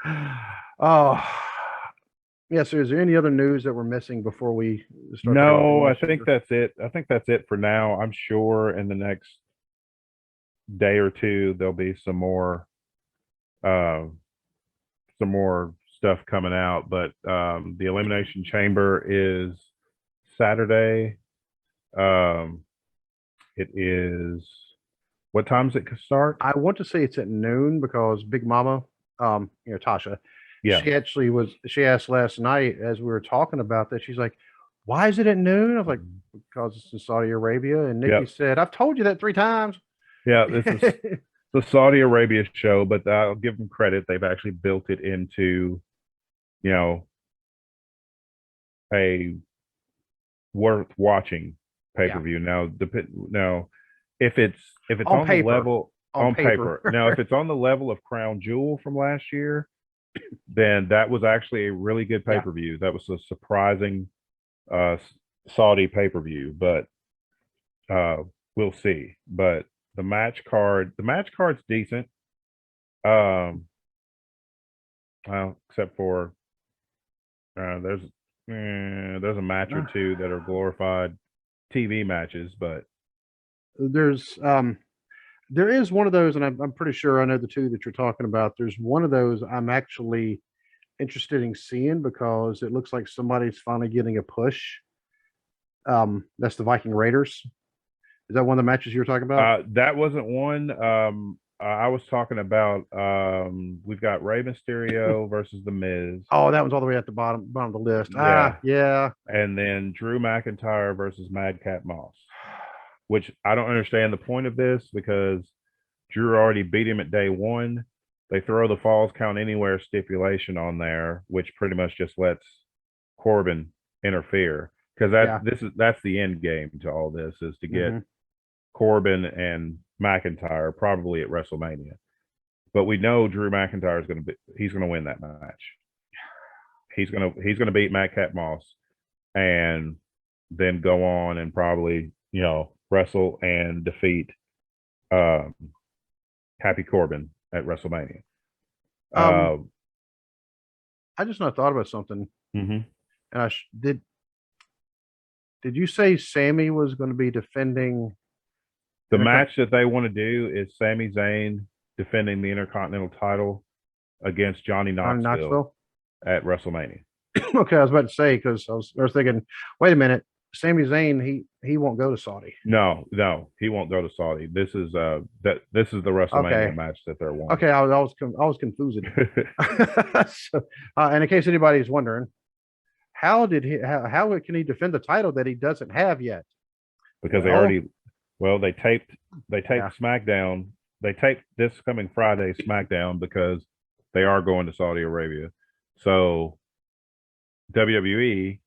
yeah. So, is there any other news that we're missing before we start? No, I think that's it. I think that's it for now. I'm sure in the next day or two there'll be some more stuff coming out. But the Elimination Chamber is Saturday. It is, what time does it start? I want to say it's at noon because Big Mama, Tasha, yeah, she asked last night as we were talking about that, she's like, why is it at noon? I was like, because it's in Saudi Arabia. And Nikki said, I've told you that 3 times. Yeah, this is the Saudi Arabia show, but I'll give them credit. They've actually built it into, a worth watching pay-per-view. Now, if it's on the level on paper. Now, if it's on the level of Crown Jewel from last year, then that was actually a really good pay-per-view. That was a surprising Saudi pay-per-view, but we'll see. But the match card's decent. Well, except for there's a match or two that are glorified TV matches, but there is one of those, and I'm pretty sure I know the 2 that you're talking about. There's one of those I'm actually interested in seeing because it looks like somebody's finally getting a push. That's the Viking Raiders. Is that one of the matches you were talking about? That wasn't one. I was talking about we've got Rey Mysterio versus The Miz. Oh, that one's all the way at the bottom of the list. Yeah. Yeah. And then Drew McIntyre versus Madcap Moss, which I don't understand the point of this because Drew already beat him at day 1. They throw the Falls Count Anywhere stipulation on there, which pretty much just lets Corbin interfere, because that's the end game to all this, is to get Corbin and McIntyre probably at WrestleMania. But we know Drew McIntyre he's going to win that match. He's going to beat Madcap Moss. and then go on and probably, wrestle and defeat Happy Corbin at WrestleMania. I just not thought about something, Mm-hmm. and did. Did you say Sammy was going to be defending the match that they want to do is Sami Zayn defending the Intercontinental title against Johnny Knoxville at WrestleMania? Okay, I was about to say, because I was thinking, wait a minute, Sami Zayn, he won't go to Saudi. No, he won't go to Saudi. This is the WrestleMania match that they're wanting. Okay, I was confused. So, and in case anybody's wondering, how can he defend the title that he doesn't have yet? Because they taped SmackDown. They taped this coming Friday SmackDown because they are going to Saudi Arabia. So WWE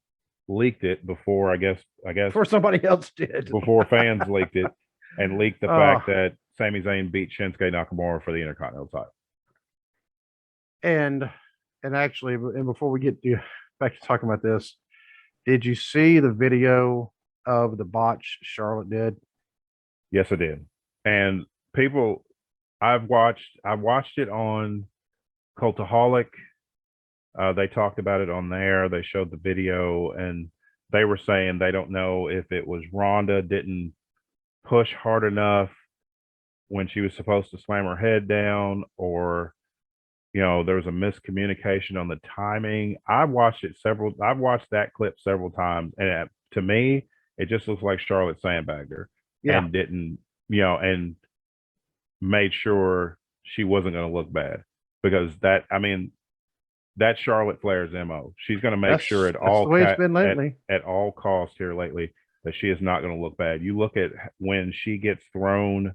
leaked it before, I guess before somebody else did. Before fans leaked it and leaked the fact that Sami Zayn beat Shinsuke Nakamura for the Intercontinental title. And actually, and before we get back to talking about this, did you see the video of the botch Charlotte did? Yes, I did. And people, I've watched it on Cultaholic. They talked about it on there. They showed the video, and they were saying they don't know if it was Ronda didn't push hard enough when she was supposed to slam her head down, or there was a miscommunication on the timing. I've watched that clip several times, and to me, it just looks like Charlotte sandbagged her and didn't, and made sure she wasn't going to look bad, because that's Charlotte Flair's MO. She's going to make sure at all costs here lately that she is not going to look bad. You look at when she gets thrown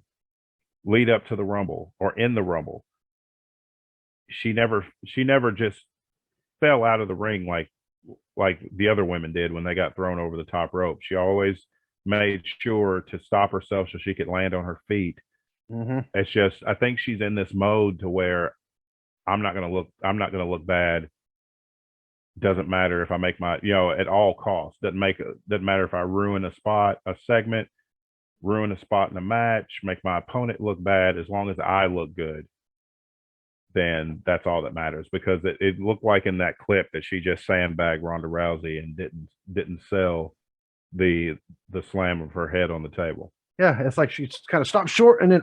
lead up to the Rumble or in the Rumble, she never just fell out of the ring like the other women did when they got thrown over the top rope. She always made sure to stop herself so she could land on her feet. Mm-hmm. It's just, I think she's in this mode to where I'm not going to look bad. Doesn't matter if I make my, at all costs. Doesn't matter if I ruin a spot, a segment, ruin a spot in a match, make my opponent look bad. As long as I look good, then that's all that matters. Because it looked like in that clip that she just sandbagged Ronda Rousey and didn't sell the slam of her head on the table. Yeah, it's like she kind of stopped short and then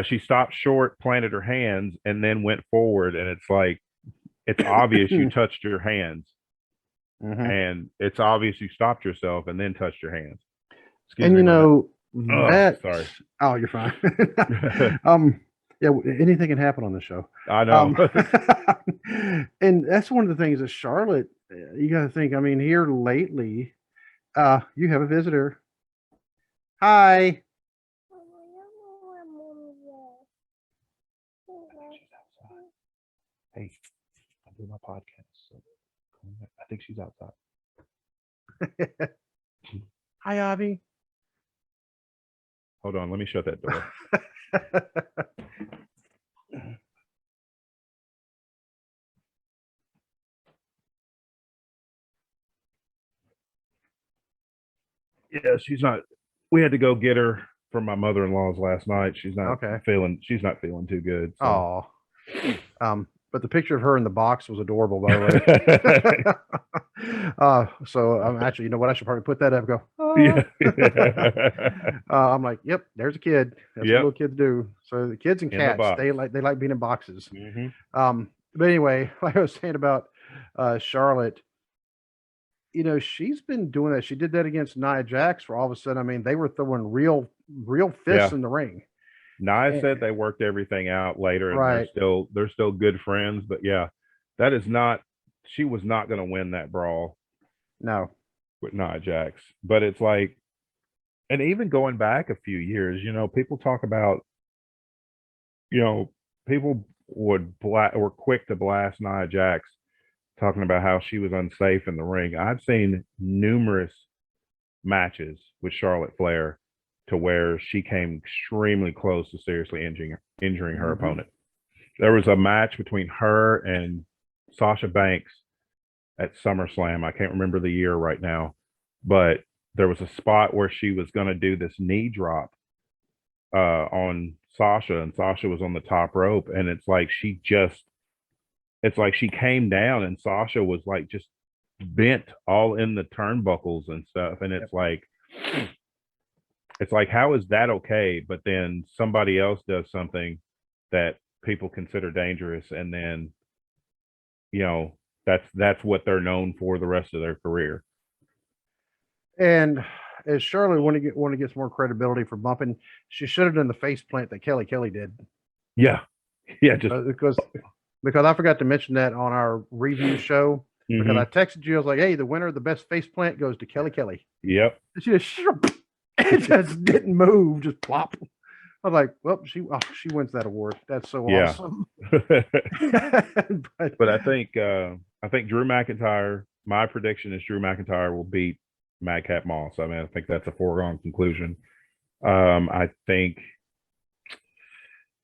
she stopped short, planted her hands, and then went forward. And it's like, it's obvious you touched your hands. Mm-hmm. And it's obvious you stopped yourself and then touched your hands. Sorry. Oh, you're fine. Yeah, anything can happen on the show. I know. And that's one of the things that Charlotte, you got to think, here lately, you have a visitor. Hi. Hey, I'm doing my podcast. So I think she's outside. Hi, Avi. Hold on, let me shut that door. Yeah, she's not. We had to go get her from my mother-in-law's last night. She's not feeling too good. So. Oh. But the picture of her in the box was adorable, by the way. So I'm actually, you know what? I should probably put that up and go. Oh. Yeah. I'm like, yep, there's a kid. That's what little kids do. So the kids and cats, they like being in boxes. Mm-hmm. But anyway, like I was saying about Charlotte, she's been doing that. She did that against Nia Jax. For all of a sudden, they were throwing real fists in the ring. Nia said they worked everything out later, and they're still good friends. But yeah, that is not. She was not going to win that brawl. No, with Nia Jax. But it's like, and even going back a few years, people talk about, people were quick to blast Nia Jax, talking about how she was unsafe in the ring. I've seen numerous matches with Charlotte Flair to where she came extremely close to seriously injuring her opponent. There was a match between her and Sasha Banks at SummerSlam. I can't remember the year right now, but there was a spot where she was going to do this knee drop on Sasha, and Sasha was on the top rope, and it's like she came down, and Sasha was like just bent all in the turnbuckles and stuff, and it's like how is that okay? But then somebody else does something that people consider dangerous, and then that's what they're known for the rest of their career. And as Charlotte want to get more credibility for bumping, she should have done the face plant that Kelly did. Yeah, just because I forgot to mention that on our review show. Because I texted you, I was like, "Hey, the winner of the best face plant goes to Kelly." Yep. And she just didn't move, just plop. I was like, "Well, she wins that award. That's so awesome." but I think Drew McIntyre. My prediction is Drew McIntyre will beat Madcap Moss. I mean, I think that's a foregone conclusion. I think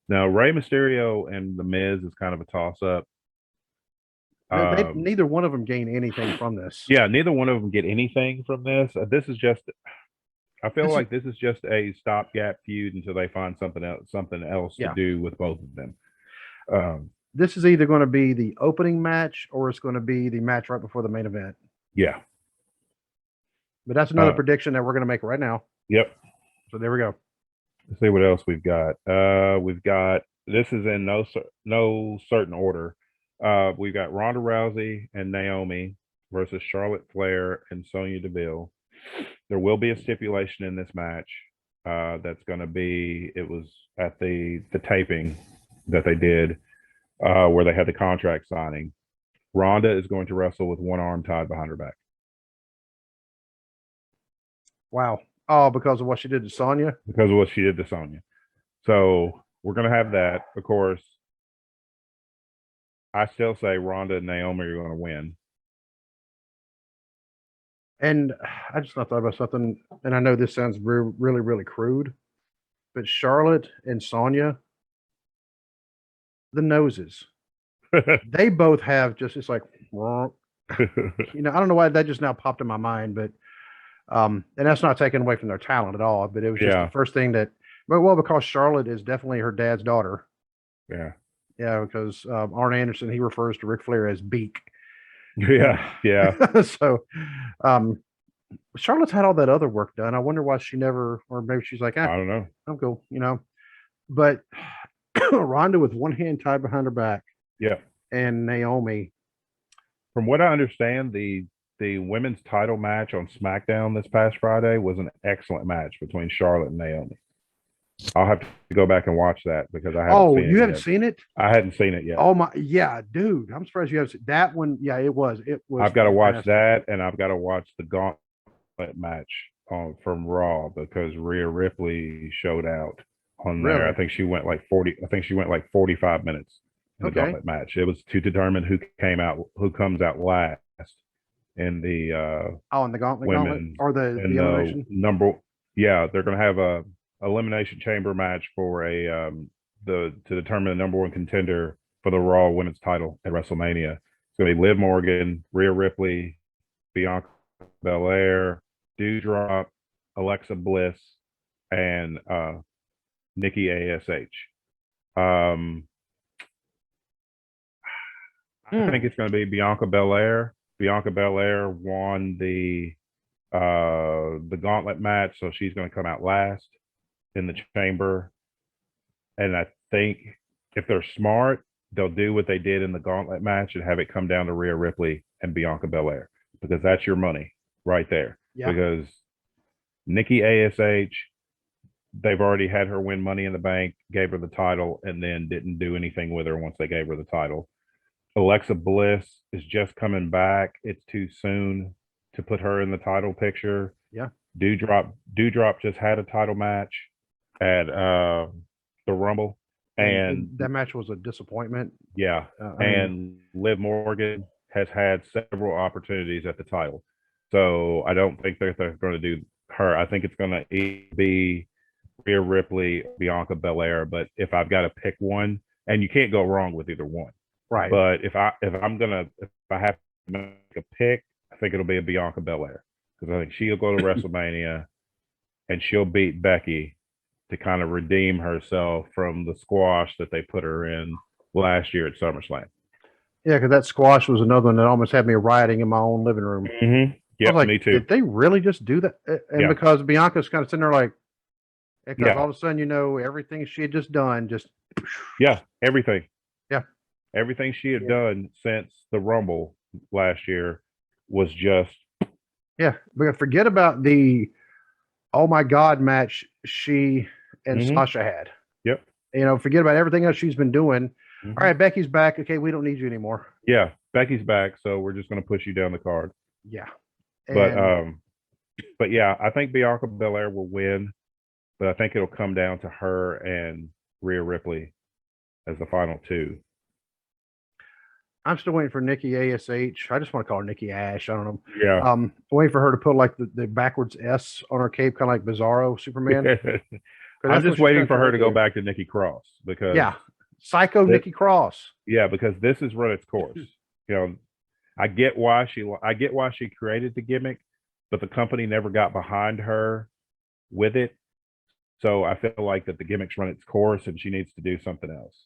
now Rey Mysterio and The Miz is kind of a toss-up. Neither one of them gain anything from this. Yeah, neither one of them get anything from this. This is just, I feel like this is just a stopgap feud until they find something else to do with both of them. This is either going to be the opening match or it's going to be the match right before the main event. Yeah. But that's another prediction that we're going to make right now. Yep. So there we go. Let's see what else we've got. We've got, this is in no certain order. We've got Ronda Rousey and Naomi versus Charlotte Flair and Sonia Deville. There will be a stipulation in this match. That's going to be, it was at the taping that they did where they had the contract signing. Ronda is going to wrestle with one arm tied behind her back. Wow. Oh, because of what she did to Sonya? Because of what she did to Sonya. So we're going to have that. Of course, I still say Ronda and Naomi are going to win. And I just thought about something, and I know this sounds really, really crude, but Charlotte and Sonya, the noses, they both have just, it's like, I don't know why that just now popped in my mind, but and that's not taken away from their talent at all, but it was just the first thing that, well, because Charlotte is definitely her dad's daughter. Yeah. Yeah, because Arn Anderson, he refers to Ric Flair as Beak. Yeah. So Charlotte's had all that other work done. I wonder why she never, or maybe she's like, I don't know. I'm cool, But Ronda with one hand tied behind her back. Yeah. And Naomi. From what I understand, the women's title match on SmackDown this past Friday was an excellent match between Charlotte and Naomi. I'll have to go back and watch that because I haven't seen it. You haven't seen it? I hadn't seen it yet. Oh my, yeah, dude. I'm surprised you haven't seen that one. Yeah, it was. I've got to watch that, and I've got to watch the gauntlet match from Raw because Rhea Ripley showed out on there. Really? I think she went like 45 minutes in the gauntlet match. It was to determine who comes out last in the in the gauntlet or the elimination number. Yeah, they're going to have a Elimination Chamber match for to determine the number one contender for the Raw Women's title at WrestleMania. It's going to be Liv Morgan, Rhea Ripley, Bianca Belair, Doudrop, Alexa Bliss, and Nikki ASH. I think it's going to be Bianca Belair. Bianca Belair won the gauntlet match, so she's going to come out last in the chamber. And I think if they're smart, they'll do what they did in the gauntlet match and have it come down to Rhea Ripley and Bianca Belair, because that's your money right there. Yeah. Because Nikki ASH, they've already had her win Money in the Bank, gave her the title, and then didn't do anything with her once they gave her the title. Alexa Bliss is just coming back. It's too soon to put her in the title picture. Yeah. Doudrop just had a title match at the Rumble, and that match was a disappointment. Yeah. And Liv Morgan has had several opportunities at the title. So I don't think they're going to do her. I think it's going to be Rhea Ripley, Bianca Belair. But if I've got to pick one, and you can't go wrong with either one. Right. But if I have make a pick, I think it'll be a Bianca Belair because I think she'll go to WrestleMania and she'll beat Becky to kind of redeem herself from the squash that they put her in last year at SummerSlam. Yeah, because that squash was another one that almost had me rioting in my own living room. Mm-hmm. Yeah, like, me too. Did they really just do that? And because Bianca's kind of sitting there like, because all of a sudden, everything she had just done, everything. Yeah. Everything she had done since the Rumble last year was just. Yeah. But forget about the oh my God match she and Sasha had. Yep. Forget about everything else she's been doing. All right, Becky's back. Okay, we don't need you anymore. Yeah, Becky's back, so we're just going to push you down the card. Yeah. But yeah, I think Bianca Belair will win, but I think it'll come down to her and Rhea Ripley as the final two. I'm still waiting for Nikki ASH. I just want to call her Nikki Ash. I don't know. Yeah. Waiting for her to put like the backwards S on her cape, kind of like Bizarro Superman. I'm just waiting for her to go back to Nikki Cross because Psycho Nikki Cross. Yeah, because this has run its course. I get why she created the gimmick, but the company never got behind her with it. So I feel like that the gimmick's run its course and she needs to do something else.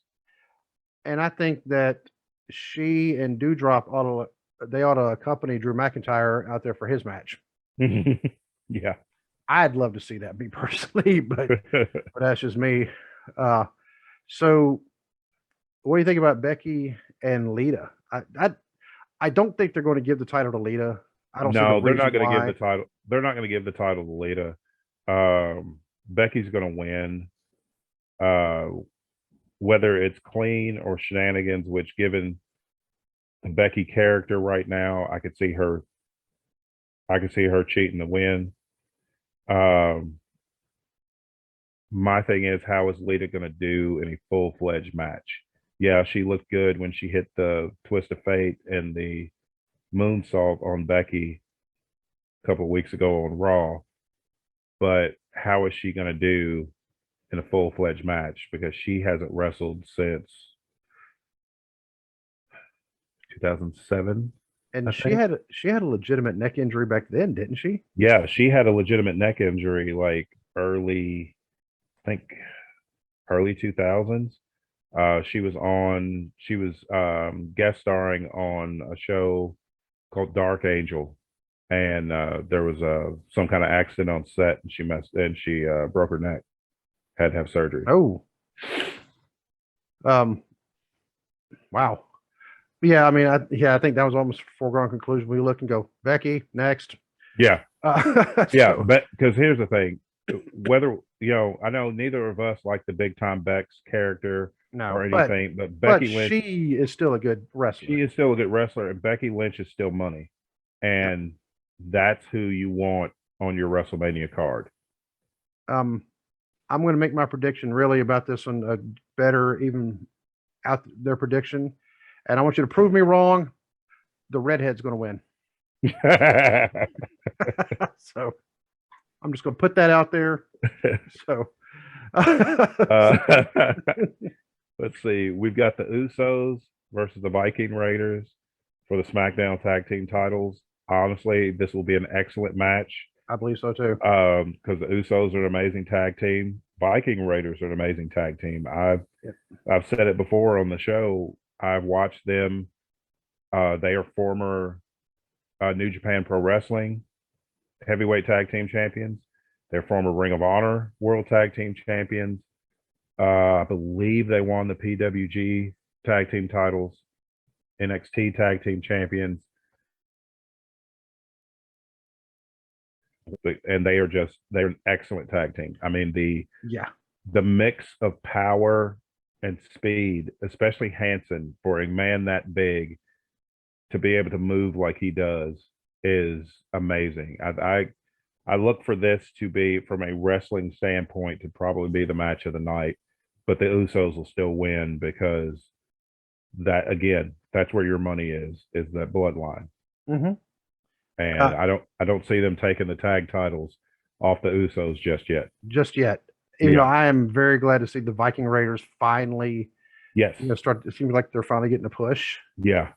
And I think that she and Doudrop ought to accompany Drew McIntyre out there for his match. Yeah. I'd love to see that, me personally, but that's just me. So what do you think about Becky and Lita? I don't think they're going to give the title to Lita. I don't. No, they're not going to give the title. They're not going to give the title to Lita. Becky's going to win. Whether it's clean or shenanigans, which given the Becky character right now, I could see her cheating to win. My thing is, how is Lita going to do in a full-fledged match? Yeah, she looked good when she hit the Twist of Fate and the moonsault on Becky a couple of weeks ago on Raw. But how is she going to do in a full-fledged match? Because she hasn't wrestled since 2007. And she had a legitimate neck injury back then, didn't she? Yeah, she had a legitimate neck injury like early 2000s. She was guest starring on a show called Dark Angel, and there was some kind of accident on set, and she broke her neck, had to have surgery. Oh, wow. Yeah, I mean, I think that was almost a foregone conclusion. We look and go, Becky, next. Yeah, but because here's the thing, whether I know neither of us like the big time Beck's character or anything, but Becky Lynch, she is still a good wrestler. She is still a good wrestler, and Becky Lynch is still money, and that's who you want on your WrestleMania card. I'm going to make my prediction really about this one better, even out their prediction. And I want you to prove me wrong. The redhead's going to win. So I'm just going to put that out there. So let's see. We've got the Usos versus the Viking Raiders for the SmackDown Tag Team titles. Honestly, this will be an excellent match. I believe so too. Because the Usos are an amazing tag team. Viking Raiders are an amazing tag team. I've said it before on the show. I've watched them. They are former New Japan Pro Wrestling heavyweight tag team champions. They're former Ring of Honor World Tag Team champions. I believe they won the PWG tag team titles, NXT tag team champions. And they're an excellent tag team. I mean, the mix of power and speed, especially Hanson, for a man that big to be able to move like he does, is amazing. I look for this to be, from a wrestling standpoint, to probably be the match of the night, but the Usos will still win because that's where your money is that bloodline. Mm-hmm. And I don't see them taking the tag titles off the Usos just yet. Even though I am very glad to see the Viking Raiders finally, it seems like they're finally getting a push. Yeah.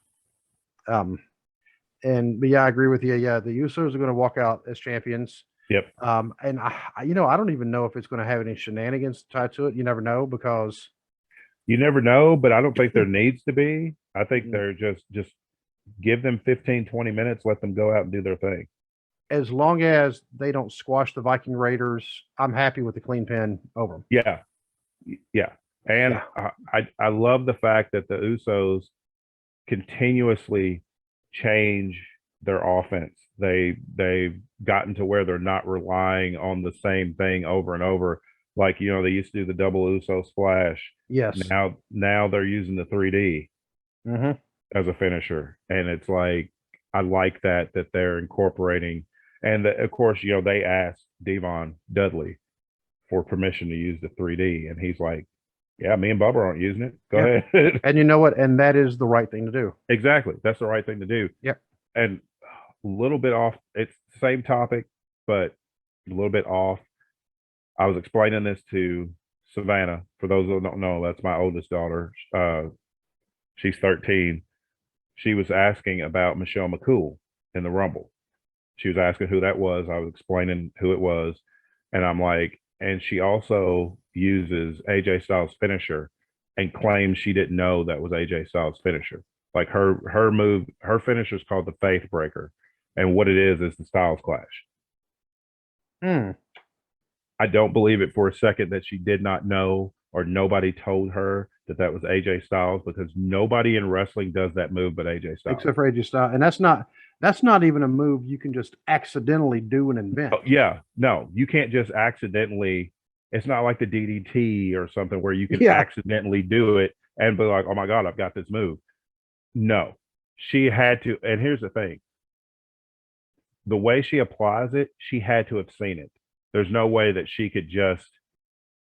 But yeah, I agree with you. Yeah, the Usos are going to walk out as champions. Yep. And I don't even know if it's going to have any shenanigans tied to it. You never know because you never know, but I don't think there needs to be. I think Mm. they're just give them 15, 20 minutes, let them go out and do their thing. As long as they don't squash the Viking Raiders, I'm happy with the clean pin over them. Yeah. Yeah. And I love the fact that the Usos continuously change their offense. They've gotten to where they're not relying on the same thing over and over. Like, they used to do the double Uso splash. Yes. Now they're using the 3D as a finisher. And it's like, I like that they're incorporating. And of course, they asked Devon Dudley for permission to use the 3D. And he's like, yeah, me and Bubba aren't using it. Go ahead. And you know what? And that is the right thing to do. Exactly. That's the right thing to do. Yep. And a little bit off, it's the same topic, but a little bit off. I was explaining this to Savannah. For those who don't know, that's my oldest daughter. She's 13. She was asking about Michelle McCool in the Rumble. She was asking who that was. I was explaining who it was. And I'm like, and she also uses AJ Styles' finisher and claims she didn't know that was AJ Styles' finisher. Like her move, her finisher is called the Faith Breaker. And what it is the Styles Clash. I don't believe it for a second that she did not know or nobody told her that was AJ Styles, because nobody in wrestling does that move but AJ Styles. Except for AJ Styles. And that's not even a move you can just accidentally do and invent. Oh, yeah. No, you can't just accidentally. It's not like the DDT or something where you can accidentally do it and be like, oh my God, I've got this move. No, she had to. And here's the thing. The way she applies it, she had to have seen it. There's no way that she could just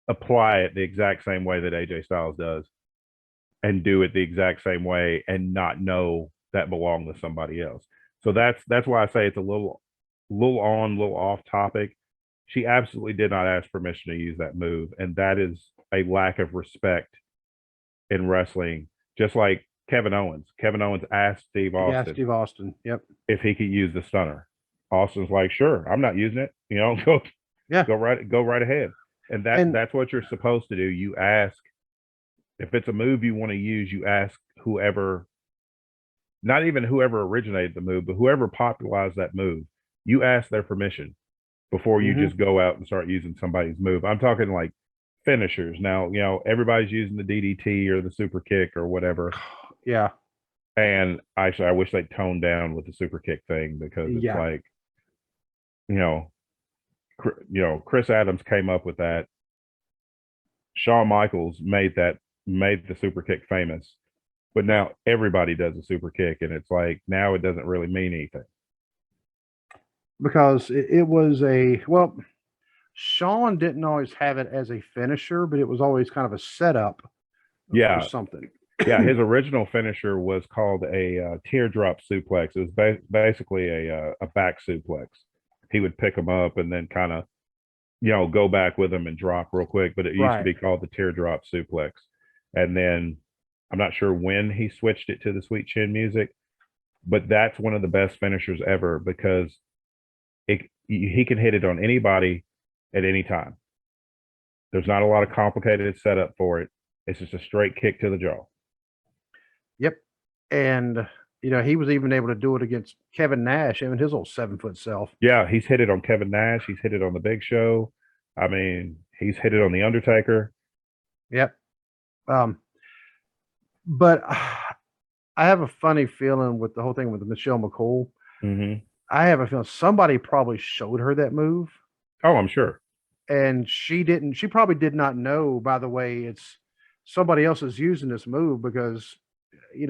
apply it the exact same way that AJ Styles does and do it the exact same way and not know that belonged to somebody else. So that's why I say it's a little on, little off topic. She absolutely did not ask permission to use that move, and that is a lack of respect in wrestling. Just like Kevin Owens. Kevin Owens asked Steve Austin. Yeah, Steve Austin. Yep. If he could use the stunner. Austin's like, sure, I'm not using it. Go right ahead. And that's what you're supposed to do. You ask, if it's a move you want to use, you ask whoever, not even whoever originated the move, but whoever popularized that move. You ask their permission before you just go out and start using somebody's move. I'm talking like finishers. Now, everybody's using the DDT or the super kick or whatever. Yeah. And actually, I wish they'd tone down with the super kick thing, because it's like, Chris Adams came up with that. Shawn Michaels made the super kick famous, but now everybody does a super kick, and it's like, now it doesn't really mean anything. Because it was Shawn didn't always have it as a finisher, but it was always kind of a setup for something. Yeah, his original finisher was called a teardrop suplex. It was basically a back suplex. He would pick them up and then kind of, go back with them and drop real quick. But it used to be called the teardrop suplex. And then I'm not sure when he switched it to the Sweet Chin Music, but that's one of the best finishers ever, because he can hit it on anybody at any time. There's not a lot of complicated setup for it. It's just a straight kick to the jaw. Yep. And he was even able to do it against Kevin Nash, even his old 7-foot self. Yeah, he's hit it on Kevin Nash. He's hit it on the Big Show. I mean, he's hit it on the Undertaker. Yep. But I have a funny feeling with the whole thing with Michelle McCool. I have a feeling somebody probably showed her that move. Oh, I'm sure. And she probably did not know, by the way, it's somebody else is using this move, because, they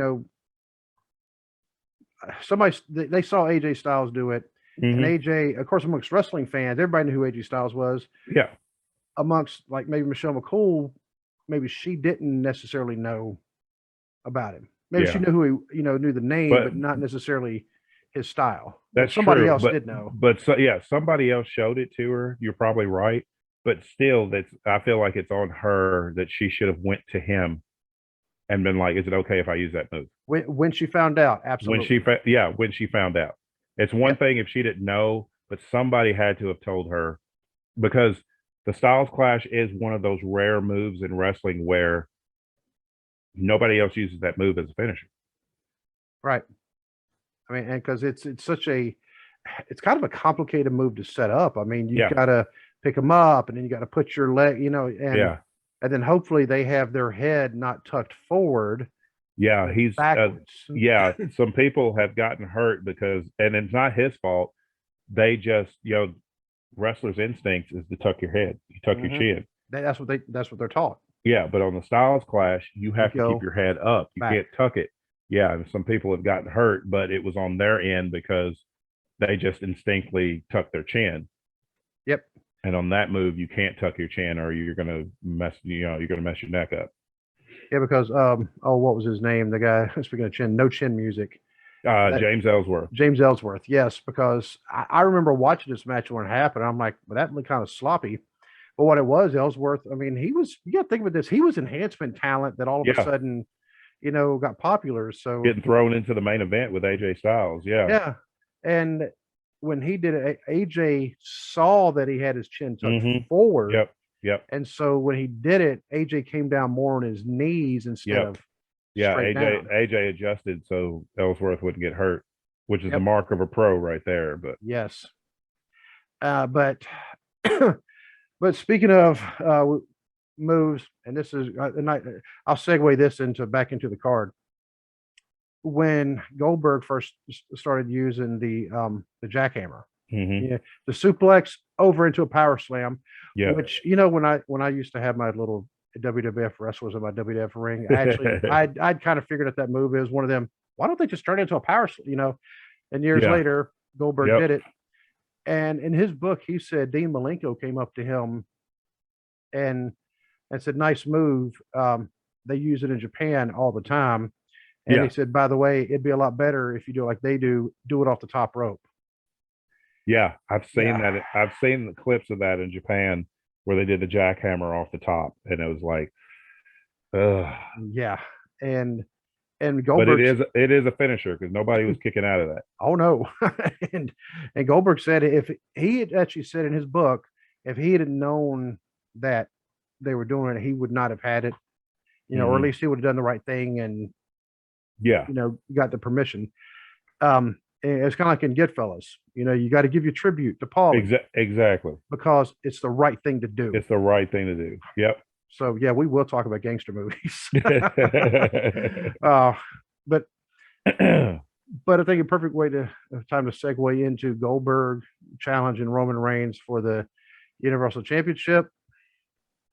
saw AJ Styles do it. And AJ, of course, amongst wrestling fans, everybody knew who AJ Styles was. Yeah. Amongst like maybe Michelle McCool, maybe she didn't necessarily know about him. Maybe she knew who he, knew the name, but not necessarily his style. That's somebody true, else did know. But somebody else showed it to her. You're probably right. But still, I feel like it's on her that she should have went to him and been like, is it okay if I use that move? When she found out, absolutely. When she found out. It's one thing if she didn't know, but somebody had to have told her, because the Styles Clash is one of those rare moves in wrestling where nobody else uses that move as a finisher. Right. I mean, and because it's kind of a complicated move to set up. I mean, you got to pick them up, and then you got to put your leg, and then hopefully they have their head not tucked forward. Yeah, he's backwards. Some people have gotten hurt because, and it's not his fault. They just, wrestlers' instincts is to tuck your head, you tuck your chin. That's what they're taught. Yeah, but on the Styles Clash, you have to keep your head up. You can't tuck it. Yeah, and some people have gotten hurt, but it was on their end because they just instinctively tuck their chin. Yep. And on that move, you can't tuck your chin, or you're gonna mess. You're gonna mess your neck up. Yeah, because what was his name? The guy, speaking of chin, no chin music. James Ellsworth. James Ellsworth, yes, because I remember watching this match when it happened. I'm like, well, that looked kind of sloppy. But what it was, Ellsworth, I mean, you got to think about this. He was enhancement talent that all of a sudden, got popular. So getting thrown into the main event with AJ Styles. Yeah. Yeah. And when he did it, AJ saw that he had his chin tucked forward. Yep. And so when he did it, AJ came down more on his knees instead of straight down. AJ adjusted so Ellsworth wouldn't get hurt, which is the mark of a pro right there. But yes. But but speaking of moves, and this is I'll segue this back into the card. When Goldberg first started using the jackhammer, the suplex over into a power slam, which when I used to have my little WWF wrestlers in my WWF ring, I'd kind of figured that move is one of them. Why don't they just turn it into a power slam? And years later, Goldberg did it. And in his book, he said Dean Malenko came up to him and said, "Nice move. They use it in Japan all the time." And he said, "By the way, it'd be a lot better if you do it like they do it off the top rope." Yeah, I've seen that. I've seen the clips of that in Japan where they did the jackhammer off the top, and it was like, ugh. Yeah, and Goldberg, but it is a finisher because nobody was kicking out of that. Oh no, and Goldberg said if he had actually said in his book, if he had known that they were doing it, he would not have had it, or at least he would have done the right thing and got the permission. It's kind of like in Goodfellas, you got to give your tribute to Paul. Exactly. Because it's the right thing to do. It's the right thing to do. Yep. So yeah, we will talk about gangster movies. But I think a perfect time to segue into Goldberg challenging Roman Reigns for the Universal Championship.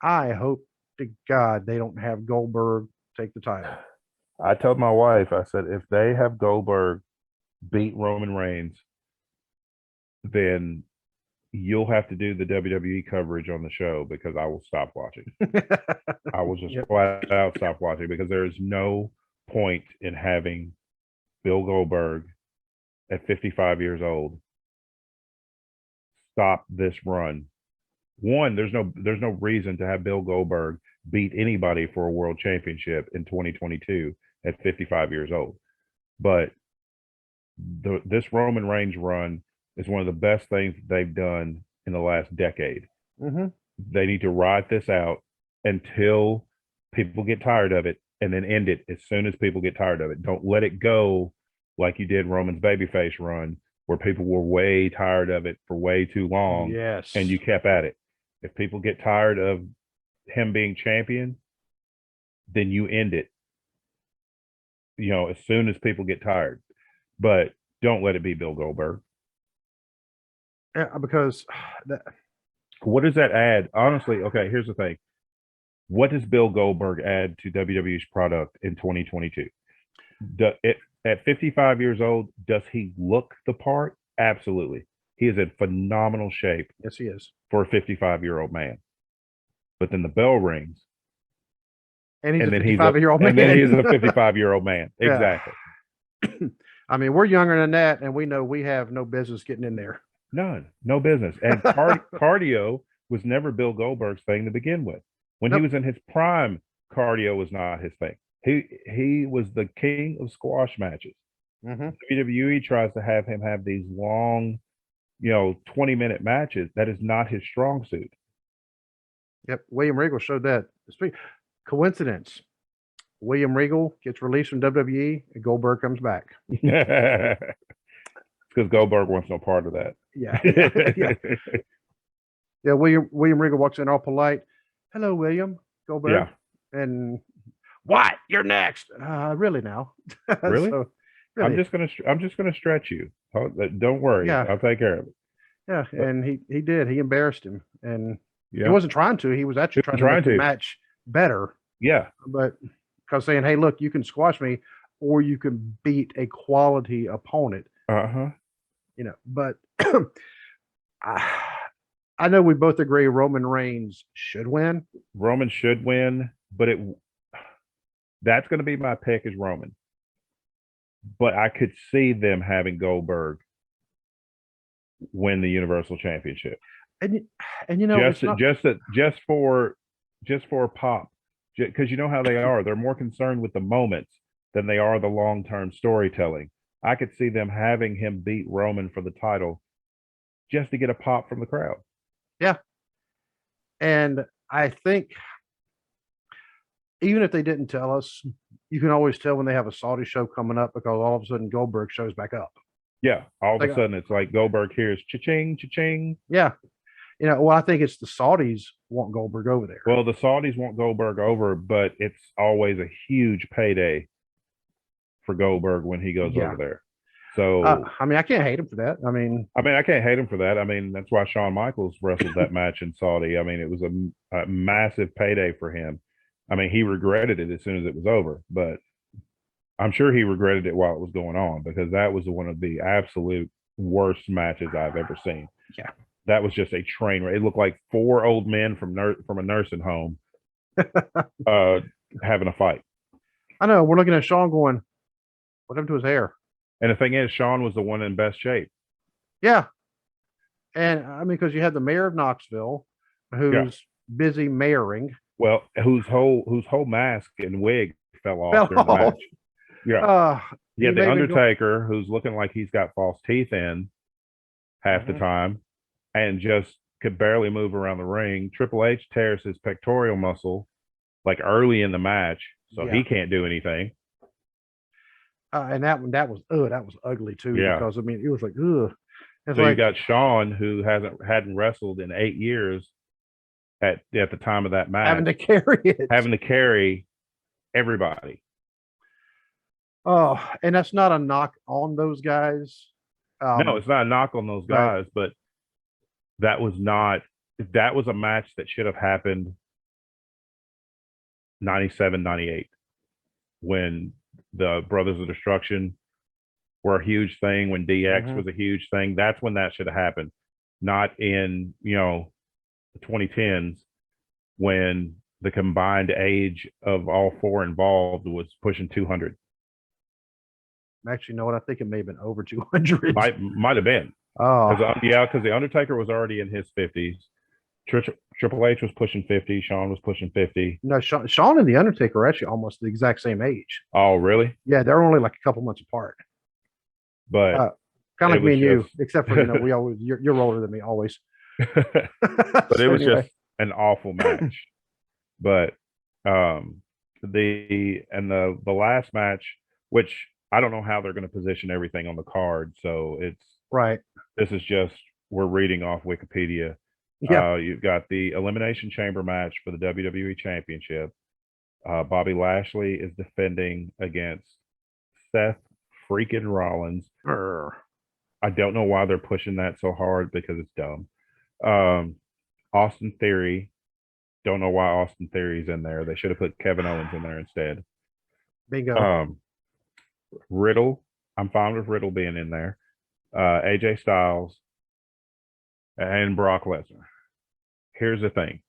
I hope to God they don't have Goldberg take the title. I told my wife, I said, if they have Goldberg beat Roman Reigns, then you'll have to do the WWE coverage on the show because I will stop watching. I will just flat out stop watching because there is no point in having Bill Goldberg at 55 years old stop this run. One, there's no reason to have Bill Goldberg beat anybody for a world championship in 2022 at 55 years old. But this Roman Reigns run is one of the best things they've done in the last decade. They need to ride this out until people get tired of it and then end it as soon as people get tired of it. Don't let it go like you did Roman's babyface run where people were way tired of it for way too long. Yes. And you kept at it. If people get tired of him being champion, then you end it, as soon as people get tired. But don't let it be Bill Goldberg. Yeah, because what does that add? Honestly, okay, here's the thing. What does Bill Goldberg add to WWE's product in 2022? At 55 years old, does he look the part? Absolutely. He is in phenomenal shape. Yes, he is. For a 55-year-old man. But then the bell rings. And he's a 55-year-old man. And then he's a 55-year-old man. Yeah. Exactly. I mean, we're younger than that, and we know we have no business getting in there. None. No business. And cardio was never Bill Goldberg's thing to begin with. When he was in his prime, cardio was not his thing. He was the king of squash matches. Mm-hmm. WWE tries to have him have these long, 20-minute matches. That is not his strong suit. Yep. William Regal showed that. Coincidence. William Regal gets released from WWE and Goldberg comes back. Because Goldberg wants no part of that. Yeah. Yeah. William Regal walks in all polite. Hello, William. Goldberg. Yeah. And what? You're next. Really now? Really? So, really? I'm just gonna stretch you. Don't worry. Yeah. I'll take care of it. Yeah, and he did. He embarrassed him, and Yeah. he wasn't trying to. He was actually trying to make the match better. Yeah. But because saying, "Hey, look, you can squash me, or you can beat a quality opponent." But I know we both agree Roman Reigns should win. Roman should win, but that's going to be my pick is Roman. But I could see them having Goldberg win the Universal Championship, and just for a pop, because you know how they are. They're more concerned with the moments than they are the long-term storytelling. I could see them having him beat Roman for the title just to get a pop from the crowd. Yeah, and I think even if they didn't tell us, you can always tell when they have a Saudi show coming up because all of a sudden Goldberg shows back up. Yeah, all of a sudden it's like Goldberg hears cha-ching, cha-ching. Yeah. Well, I think it's the Saudis want Goldberg over there. Well, the Saudis want Goldberg over, but it's always a huge payday for Goldberg when he goes over there. So, I can't hate him for that. I can't hate him for that. That's why Shawn Michaels wrestled that match in Saudi. It was a massive payday for him. He regretted it as soon as it was over, but I'm sure he regretted it while it was going on because that was one of the absolute worst matches I've ever seen. Yeah. That was just a train wreck. It looked like four old men from a nursing home having a fight. I know. We're looking at Shawn going, what happened to his hair? And the thing is, Shawn was the one in best shape. Yeah. And because you had the mayor of Knoxville who's busy mayoring. Well, whose whole mask and wig fell off during the match. Yeah. Yeah, the Undertaker, who's looking like he's got false teeth in half the time and just could barely move around the ring. Triple H tears his pectoral muscle like early in the match, so he can't do anything. And that was ugly too. Yeah. Because it was like, ugh. So you got Shawn, who hadn't wrestled in 8 years at the time of that match, having to carry everybody. Oh, and that's not a knock on those guys. No, it's not a knock on those guys, but that was a match that should have happened 97, 98 when the Brothers of Destruction were a huge thing, when DX was a huge thing. That's when that should have happened, not in, the 2010s when the combined age of all four involved was pushing 200. Actually, you know what? I think it may have been over 200. Might have been. Oh, because the Undertaker was already in his 50s. Triple H was pushing 50. Shawn was pushing 50. No, Shawn and the Undertaker are actually almost the exact same age. Oh, really? Yeah, they're only like a couple months apart. But kind of like me and you, except for we always you're older than me always. But it was just an awful match. But the last match, which I don't know how they're going to position everything on the card. So it's right. This is just we're reading off Wikipedia. Yeah. You've got the Elimination Chamber match for the WWE Championship. Bobby Lashley is defending against Seth freaking Rollins. I don't know why they're pushing that so hard because it's dumb. Austin Theory. Don't know why Austin Theory's in there. They should have put Kevin Owens in there instead. Bingo. Riddle. I'm fine with Riddle being in there. AJ Styles and Brock Lesnar. Here's the thing.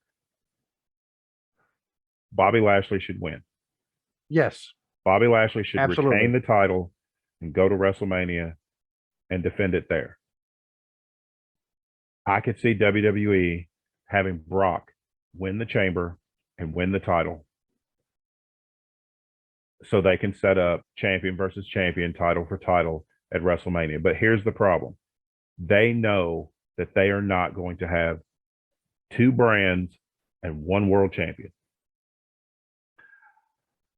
Bobby Lashley should win. Yes. Bobby Lashley should Absolutely. retain the title and go to WrestleMania and defend it there. I could see WWE having Brock win the chamber and win the title so they can set up champion versus champion, title for title at WrestleMania. But here's the problem. They know that they are not going to have two brands and one world champion.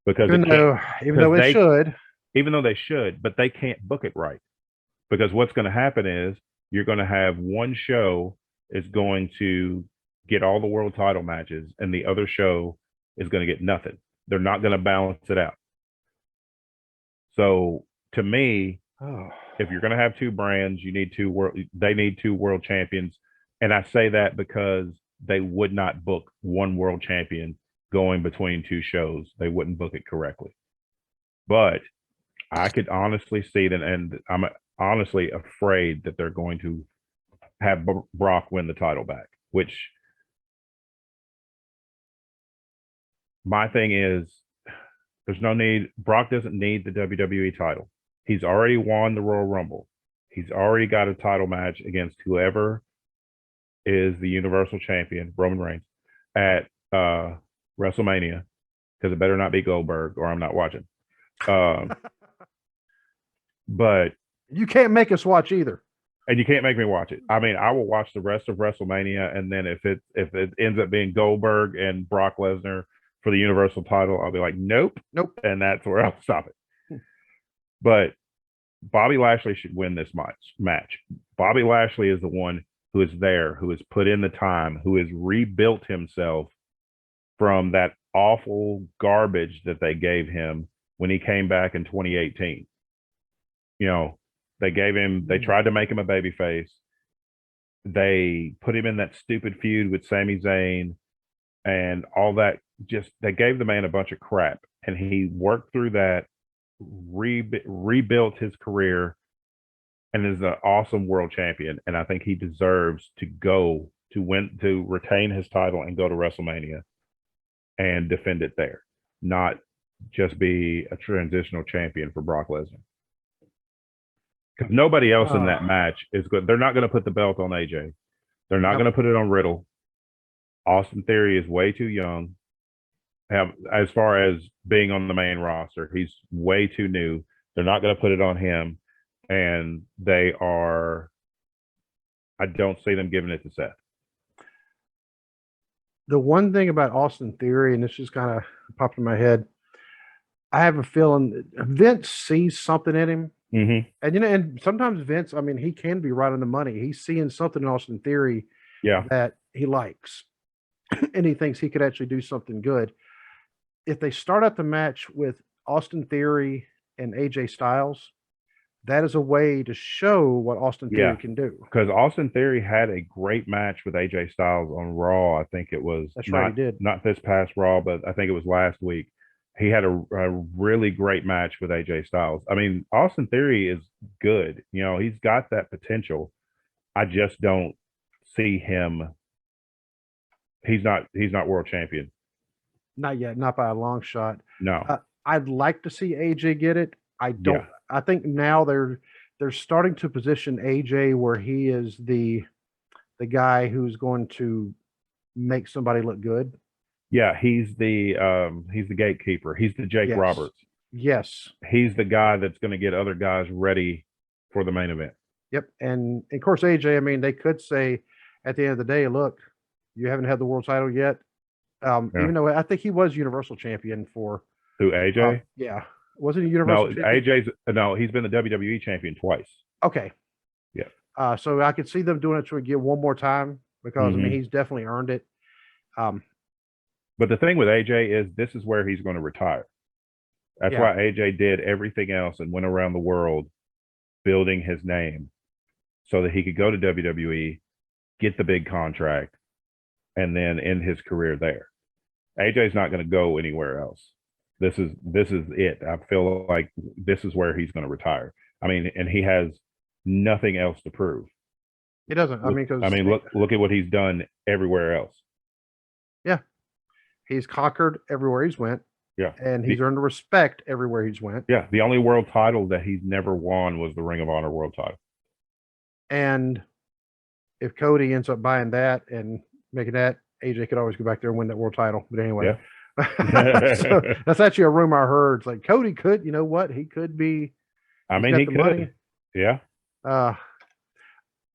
Because even though they should, but they can't book it right. Because what's going to happen is you're going to have one show is going to get all the world title matches and the other show is going to get nothing. They're not going to balance it out. So to me, if you're going to have two brands, they need two world champions. And I say that because they would not book one world champion going between two shows. They wouldn't book it correctly. But I could honestly see that, and I'm honestly afraid that they're going to have Brock win the title back, which my thing is there's no need. Brock doesn't need the WWE title. He's already won the Royal Rumble. He's already got a title match against whoever is the Universal Champion, Roman Reigns, at WrestleMania, because it better not be Goldberg or I'm not watching. But you can't make us watch either. And you can't make me watch it. I mean, I will watch the rest of WrestleMania, and then if it ends up being Goldberg and Brock Lesnar for the Universal title, I'll be like, nope, and that's where I'll stop it. But Bobby Lashley should win this match. Bobby Lashley is the one who is there, who has put in the time, who has rebuilt himself from that awful garbage that they gave him when he came back in 2018. You know, they tried to make him a babyface. They put him in that stupid feud with Sami Zayn and all that. They gave the man a bunch of crap, and he worked through that, rebuilt his career, and is an awesome world champion. And I think he deserves to retain his title and go to WrestleMania and defend it there, not just be a transitional champion for Brock Lesnar. Because nobody else in that match is good. They're not going to put the belt on AJ. They're not going to put it on Riddle. Austin Theory is way too young. As far as being on the main roster, he's way too new. They're not going to put it on him. And I don't see them giving it to Seth. The one thing about Austin Theory, and this just kind of popped in my head, I have a feeling Vince sees something in him. Mm-hmm. And and sometimes Vince, I mean, he can be right on the money. He's seeing something in Austin Theory that he likes, and he thinks he could actually do something good. If they start out the match with Austin Theory and AJ Styles, that is a way to show what Austin Theory can do. Because Austin Theory had a great match with AJ Styles on Raw. I think it was he did. Not this past Raw, but I think it was last week. He had a really great match with AJ Styles. I mean, Austin Theory is good. You know, he's got that potential. I just don't see him. He's not world champion. Not yet, not by a long shot. No. I'd like to see AJ get it. I don't. Yeah. I think now they're starting to position AJ where he is the guy who's going to make somebody look good. Yeah, he's the gatekeeper. He's the Jake Roberts. Yes. He's the guy that's going to get other guys ready for the main event. Yep. And of course, AJ, I mean, they could say at the end of the day, look, you haven't had the world title yet. Even though I think he was Universal Champion for who, AJ? Yeah. Wasn't he Universal Champion? He's been the WWE Champion twice. Okay. Yeah. So I could see them doing it to again one more time because I mean he's definitely earned it. But the thing with AJ is this is where he's going to retire. That's why AJ did everything else and went around the world building his name so that he could go to WWE, get the big contract, and then end his career there. AJ's not going to go anywhere else. This is it. I feel like this is where he's going to retire. I mean, and he has nothing else to prove. He doesn't. Look at what he's done everywhere else. Yeah. He's conquered everywhere he's went. Yeah. And he's earned respect everywhere he's went. Yeah. The only world title that he's never won was the Ring of Honor world title. And if Cody ends up buying that and making that, AJ could always go back there and win that world title. But anyway, So that's actually a rumor I heard. It's like Cody could, you know what? He could be. I He's mean, got he the could. money. Yeah.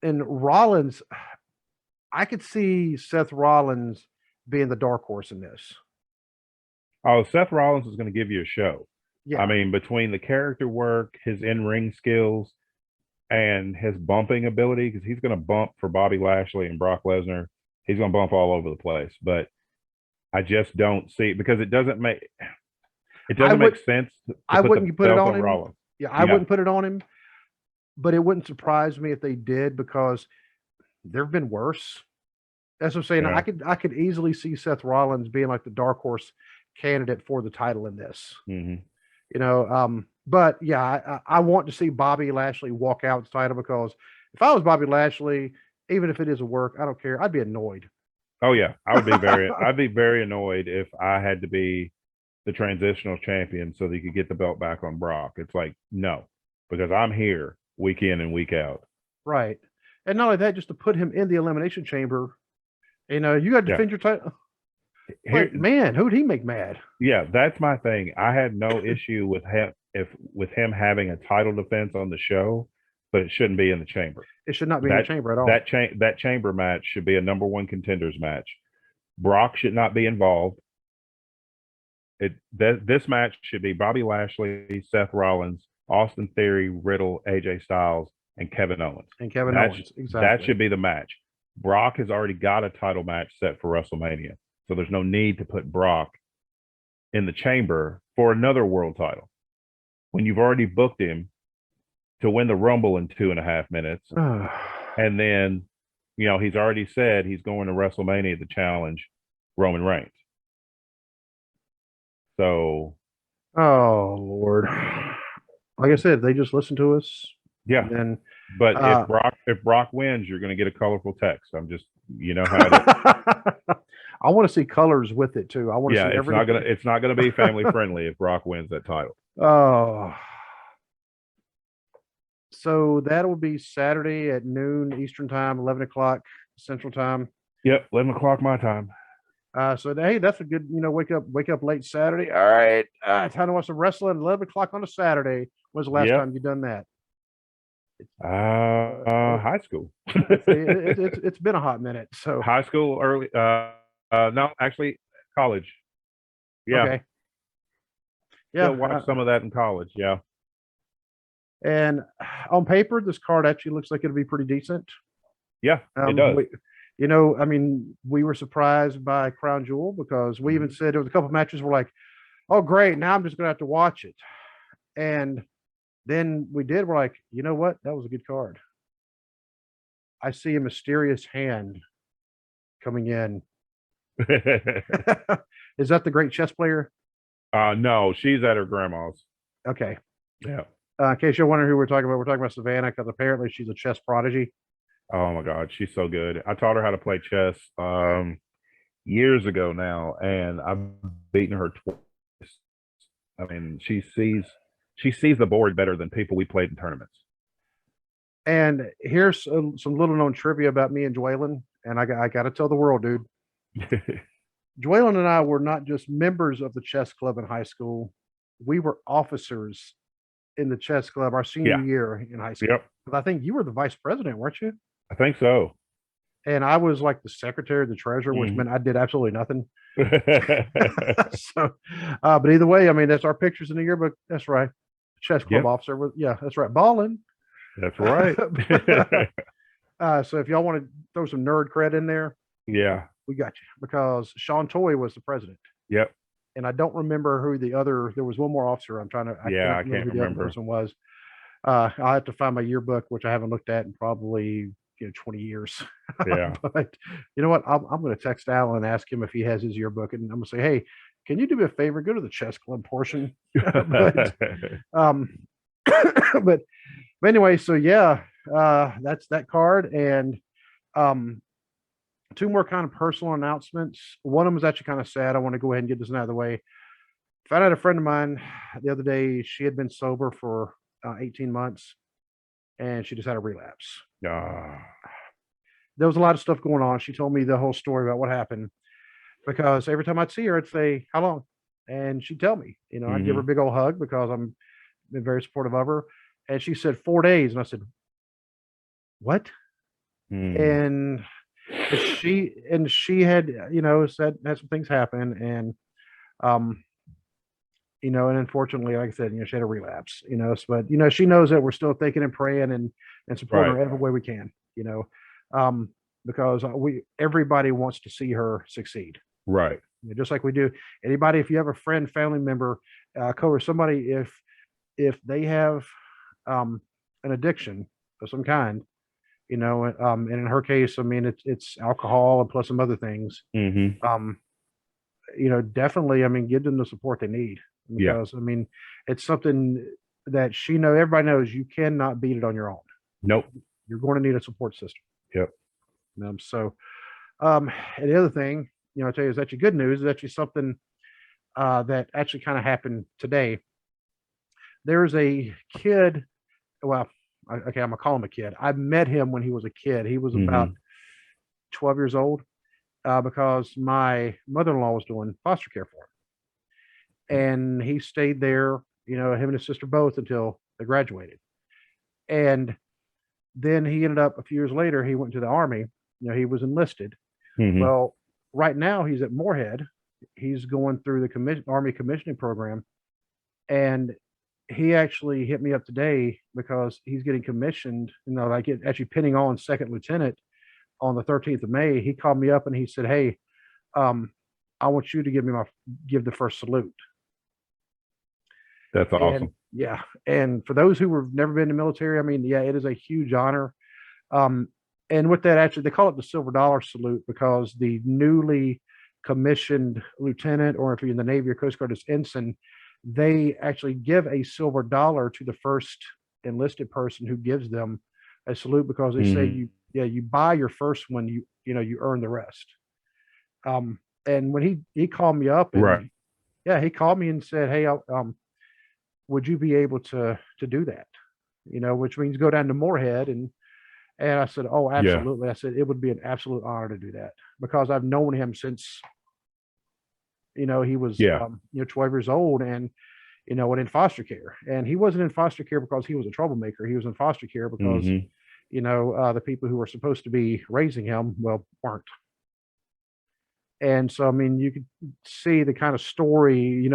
And Rollins, I could see Seth Rollins being the dark horse in this. Oh, Seth Rollins is going to give you a show. Yeah. I mean, between the character work, his in-ring skills, and his bumping ability, because he's going to bump for Bobby Lashley and Brock Lesnar. He's going to bump all over the place. But I just don't see, because it doesn't make sense to I put wouldn't the put it belt on him. Rollins. Yeah, I wouldn't put it on him, but it wouldn't surprise me if they did, because there have been worse. That's what I'm saying. Yeah. I could easily see Seth Rollins being like the dark horse candidate for the title in this. Mm-hmm. You know, but yeah, I want to see Bobby Lashley walk out the title, because if I was Bobby Lashley, even if it is a work, I don't care. I'd be annoyed. Oh yeah, I'd be very annoyed if I had to be the transitional champion so that you could get the belt back on Brock. It's like, no, because I'm here week in and week out. Right. And not only that, just to put him in the Elimination Chamber, you know, you got to defend your title. Like, man, who'd he make mad? Yeah, that's my thing. I had no issue with him having a title defense on the show, but it shouldn't be in the chamber. It should not be in the chamber at all. That chamber match should be a number one contenders match. Brock should not be involved. This match should be Bobby Lashley, Seth Rollins, Austin Theory, Riddle, AJ Styles, and Kevin Owens. Exactly. That should be the match. Brock has already got a title match set for WrestleMania, so there's no need to put Brock in the chamber for another world title when you've already booked him to win the Rumble in 2.5 minutes. And then, you know, he's already said he's going to WrestleMania to challenge Roman Reigns. So, oh Lord, like I said, they just listen to us. Yeah. And but if Brock wins, you're going to get a colorful text. I'm just, you know how it is. I want to see colors with it too. I want to see everything. It's not gonna be family friendly if Brock wins that title. Oh. So that will be Saturday at noon Eastern time, 11 o'clock Central time. Yep, 11 o'clock my time. So hey, that's a good, you know, wake up late Saturday. All right, time to watch some wrestling. 11 o'clock on a Saturday. When's the last time you done that? High school. It's been a hot minute. So high school, early. No, actually, college. Yeah. Okay. Yeah, watch some of that in college. Yeah. And on paper, this card actually looks like it'll be pretty decent. Yeah, it does. You know, I mean, we were surprised by Crown Jewel, because we even said there was a couple of matches we're like, oh, great, now I'm just going to have to watch it. And then we're like, you know what? That was a good card. I see a mysterious hand coming in. Is that the great chess player? No, she's at her grandma's. Okay. Yeah. In case you're wondering who we're talking about Savannah, because apparently she's a chess prodigy. Oh my God, she's so good. I taught her how to play chess years ago now, and I've beaten her twice. I mean, she sees the board better than people we played in tournaments. And here's some little known trivia about me and Dwaylen, and I got to tell the world, dude. Dwaylen and I were not just members of the chess club in high school; we were officers in the chess club our senior year in high school. Yep. I think you were the vice president, weren't you? I think so. And I was like the secretary, the treasurer, which meant I did absolutely nothing. So, but either way, I mean, that's our pictures in the yearbook. That's right. Chess club officer. Yeah, that's right. Balling. That's right. So if y'all want to throw some nerd cred in there, we got you, because Sean Toy was the president. Yep. And I don't remember who there was one more officer. I can't remember who the other person was. I'll have to find my yearbook, which I haven't looked at in probably 20 years. Yeah. But you know what? I'm going to text Alan and ask him if he has his yearbook, and I'm going to say, hey, can you do me a favor? Go to the chess club portion. But anyway, so that's that card. And two more kind of personal announcements. One of them is actually kind of sad. I want to go ahead and get this out of the way. Found out a friend of mine the other day. She had been sober for 18 months, and she just had a relapse. There was a lot of stuff going on. She told me the whole story about what happened. because every time I'd see her, I'd say, "How long?" And she'd tell me. I'd give her a big old hug because I'm been very supportive of her. And she said 4 days, and I said, "What?" And she had said had some things happen, and and unfortunately, like I said, she had a relapse, but she knows that we're still thinking and praying and supporting her every way we can, because everybody wants to see her succeed. Right. Just like we do anybody. If you have a friend, family member, coworker, somebody, if they have an addiction of some kind, and in her case, I mean, it's alcohol and plus some other things. Definitely, I mean, give them the support they need, because I mean, it's something that everybody knows you cannot beat it on your own. Nope. You're going to need a support system. Yep. So, and the other thing, I tell you, is actually good news. Is actually something that actually kind of happened today. There's a kid. Well, okay, I'm gonna call him a kid. I met him when he was a kid. He was about 12 years old, because my mother-in-law was doing foster care for him, and he stayed there. Him and his sister both, until they graduated, and then he ended up a few years later. He went to the Army. He was enlisted. Well, right now he's at Moorhead. He's going through the Army commissioning program, and he actually hit me up today because he's getting commissioned, like actually pinning on second lieutenant on the 13th of May. He called me up and he said, "Hey, I want you to give the first salute." That's awesome. And, yeah. And for those who have never been in the military, I mean, yeah, it is a huge honor. And with that, actually, they call it the silver dollar salute because the newly commissioned lieutenant, or if you're in the Navy or Coast Guard, is ensign, they actually give a silver dollar to the first enlisted person who gives them a salute, because they say you buy your first one, you earn the rest. And when he called me up, and he called me and said, "Hey, would you be able to do that?" Which means go down to Moorhead. And I said, "Oh, absolutely." I said, "It would be an absolute honor to do that, because I've known him since, he was, 12 years old, and, and in foster care. And he wasn't in foster care because he was a troublemaker. He was in foster care because, the people who were supposed to be raising him, well, weren't. And so, I mean, you could see the kind of story, you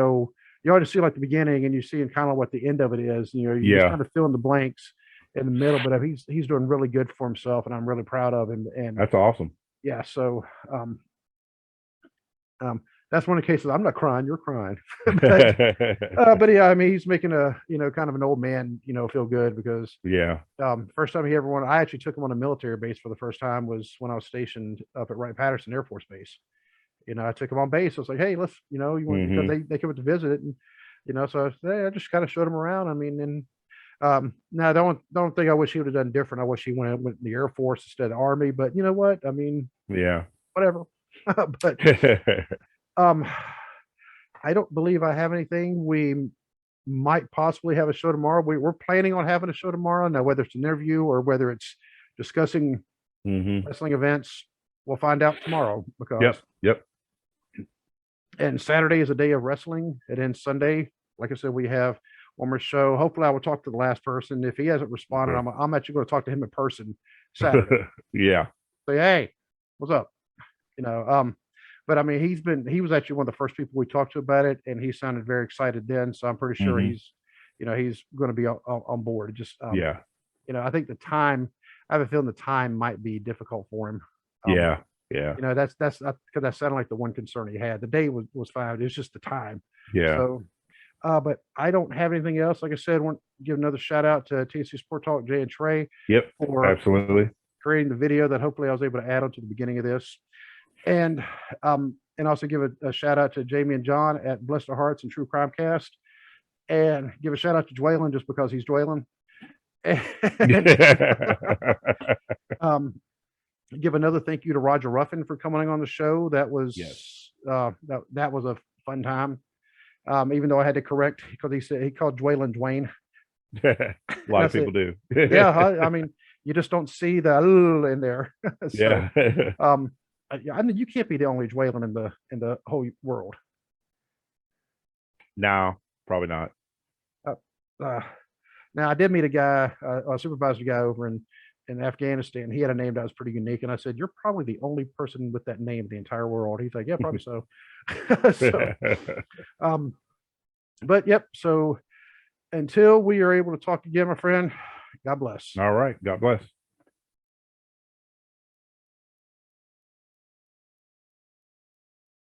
already see like the beginning, and you see kind of what the end of it is. You just kind of fill in the blanks in the middle, but he's doing really good for himself, and I'm really proud of him. And that's awesome. Yeah. So, that's one of the cases. I'm not crying, you're crying. but yeah, I mean, he's making a, kind of an old man, feel good, because first time he ever went, I actually took him on a military base for the first time was when I was stationed up at Wright-Patterson Air Force Base. I took him on base. I was like, "Hey, let's, you want," because they came up to visit, and, so I just kind of showed him around. I mean, and, now don't think I wish he would have done different. I wish he went in the Air Force instead of the Army, but you know what? I mean, whatever. But, I don't believe I have anything. We might possibly have a show tomorrow. We're planning on having a show tomorrow. Now, whether it's an interview or whether it's discussing wrestling events, we'll find out tomorrow. Because and Saturday is a day of wrestling, and then Sunday, like I said, we have one more show. Hopefully, I will talk to the last person. If he hasn't responded, I'm actually going to talk to him in person Saturday. Say, "Hey, what's up?" But I mean, he was actually one of the first people we talked to about it, and he sounded very excited then. So I'm pretty sure he's going to be on board. Just, I think the time, I have a feeling the time might be difficult for him. That's because that sounded like the one concern he had. The day was fine. It's just the time. So, but I don't have anything else. Like I said, I want to give another shout out to TNC Sport Talk, Jay and Trey. For absolutely creating the video that hopefully I was able to add on to the beginning of this. And also give a shout out to Jamie and John at Bless Their Hearts and True Crime Cast, and give a shout out to Dwaylen just because he's Dwaylen. Give another thank you to Roger Ruffin for coming on the show. That was that was a fun time. Even though I had to correct, because he called Dwaylen Dwayne. A lot of people do. I mean, you just don't see the in there. So, I mean, you can't be the only Dwaylen in the whole world. No, probably not. Now I did meet a guy, a supervisor guy over in Afghanistan. He had a name that was pretty unique, and I said, "You're probably the only person with that name in the entire world." He's like, "Yeah, probably so." But yep. So until we are able to talk again, my friend, God bless. All right. God bless.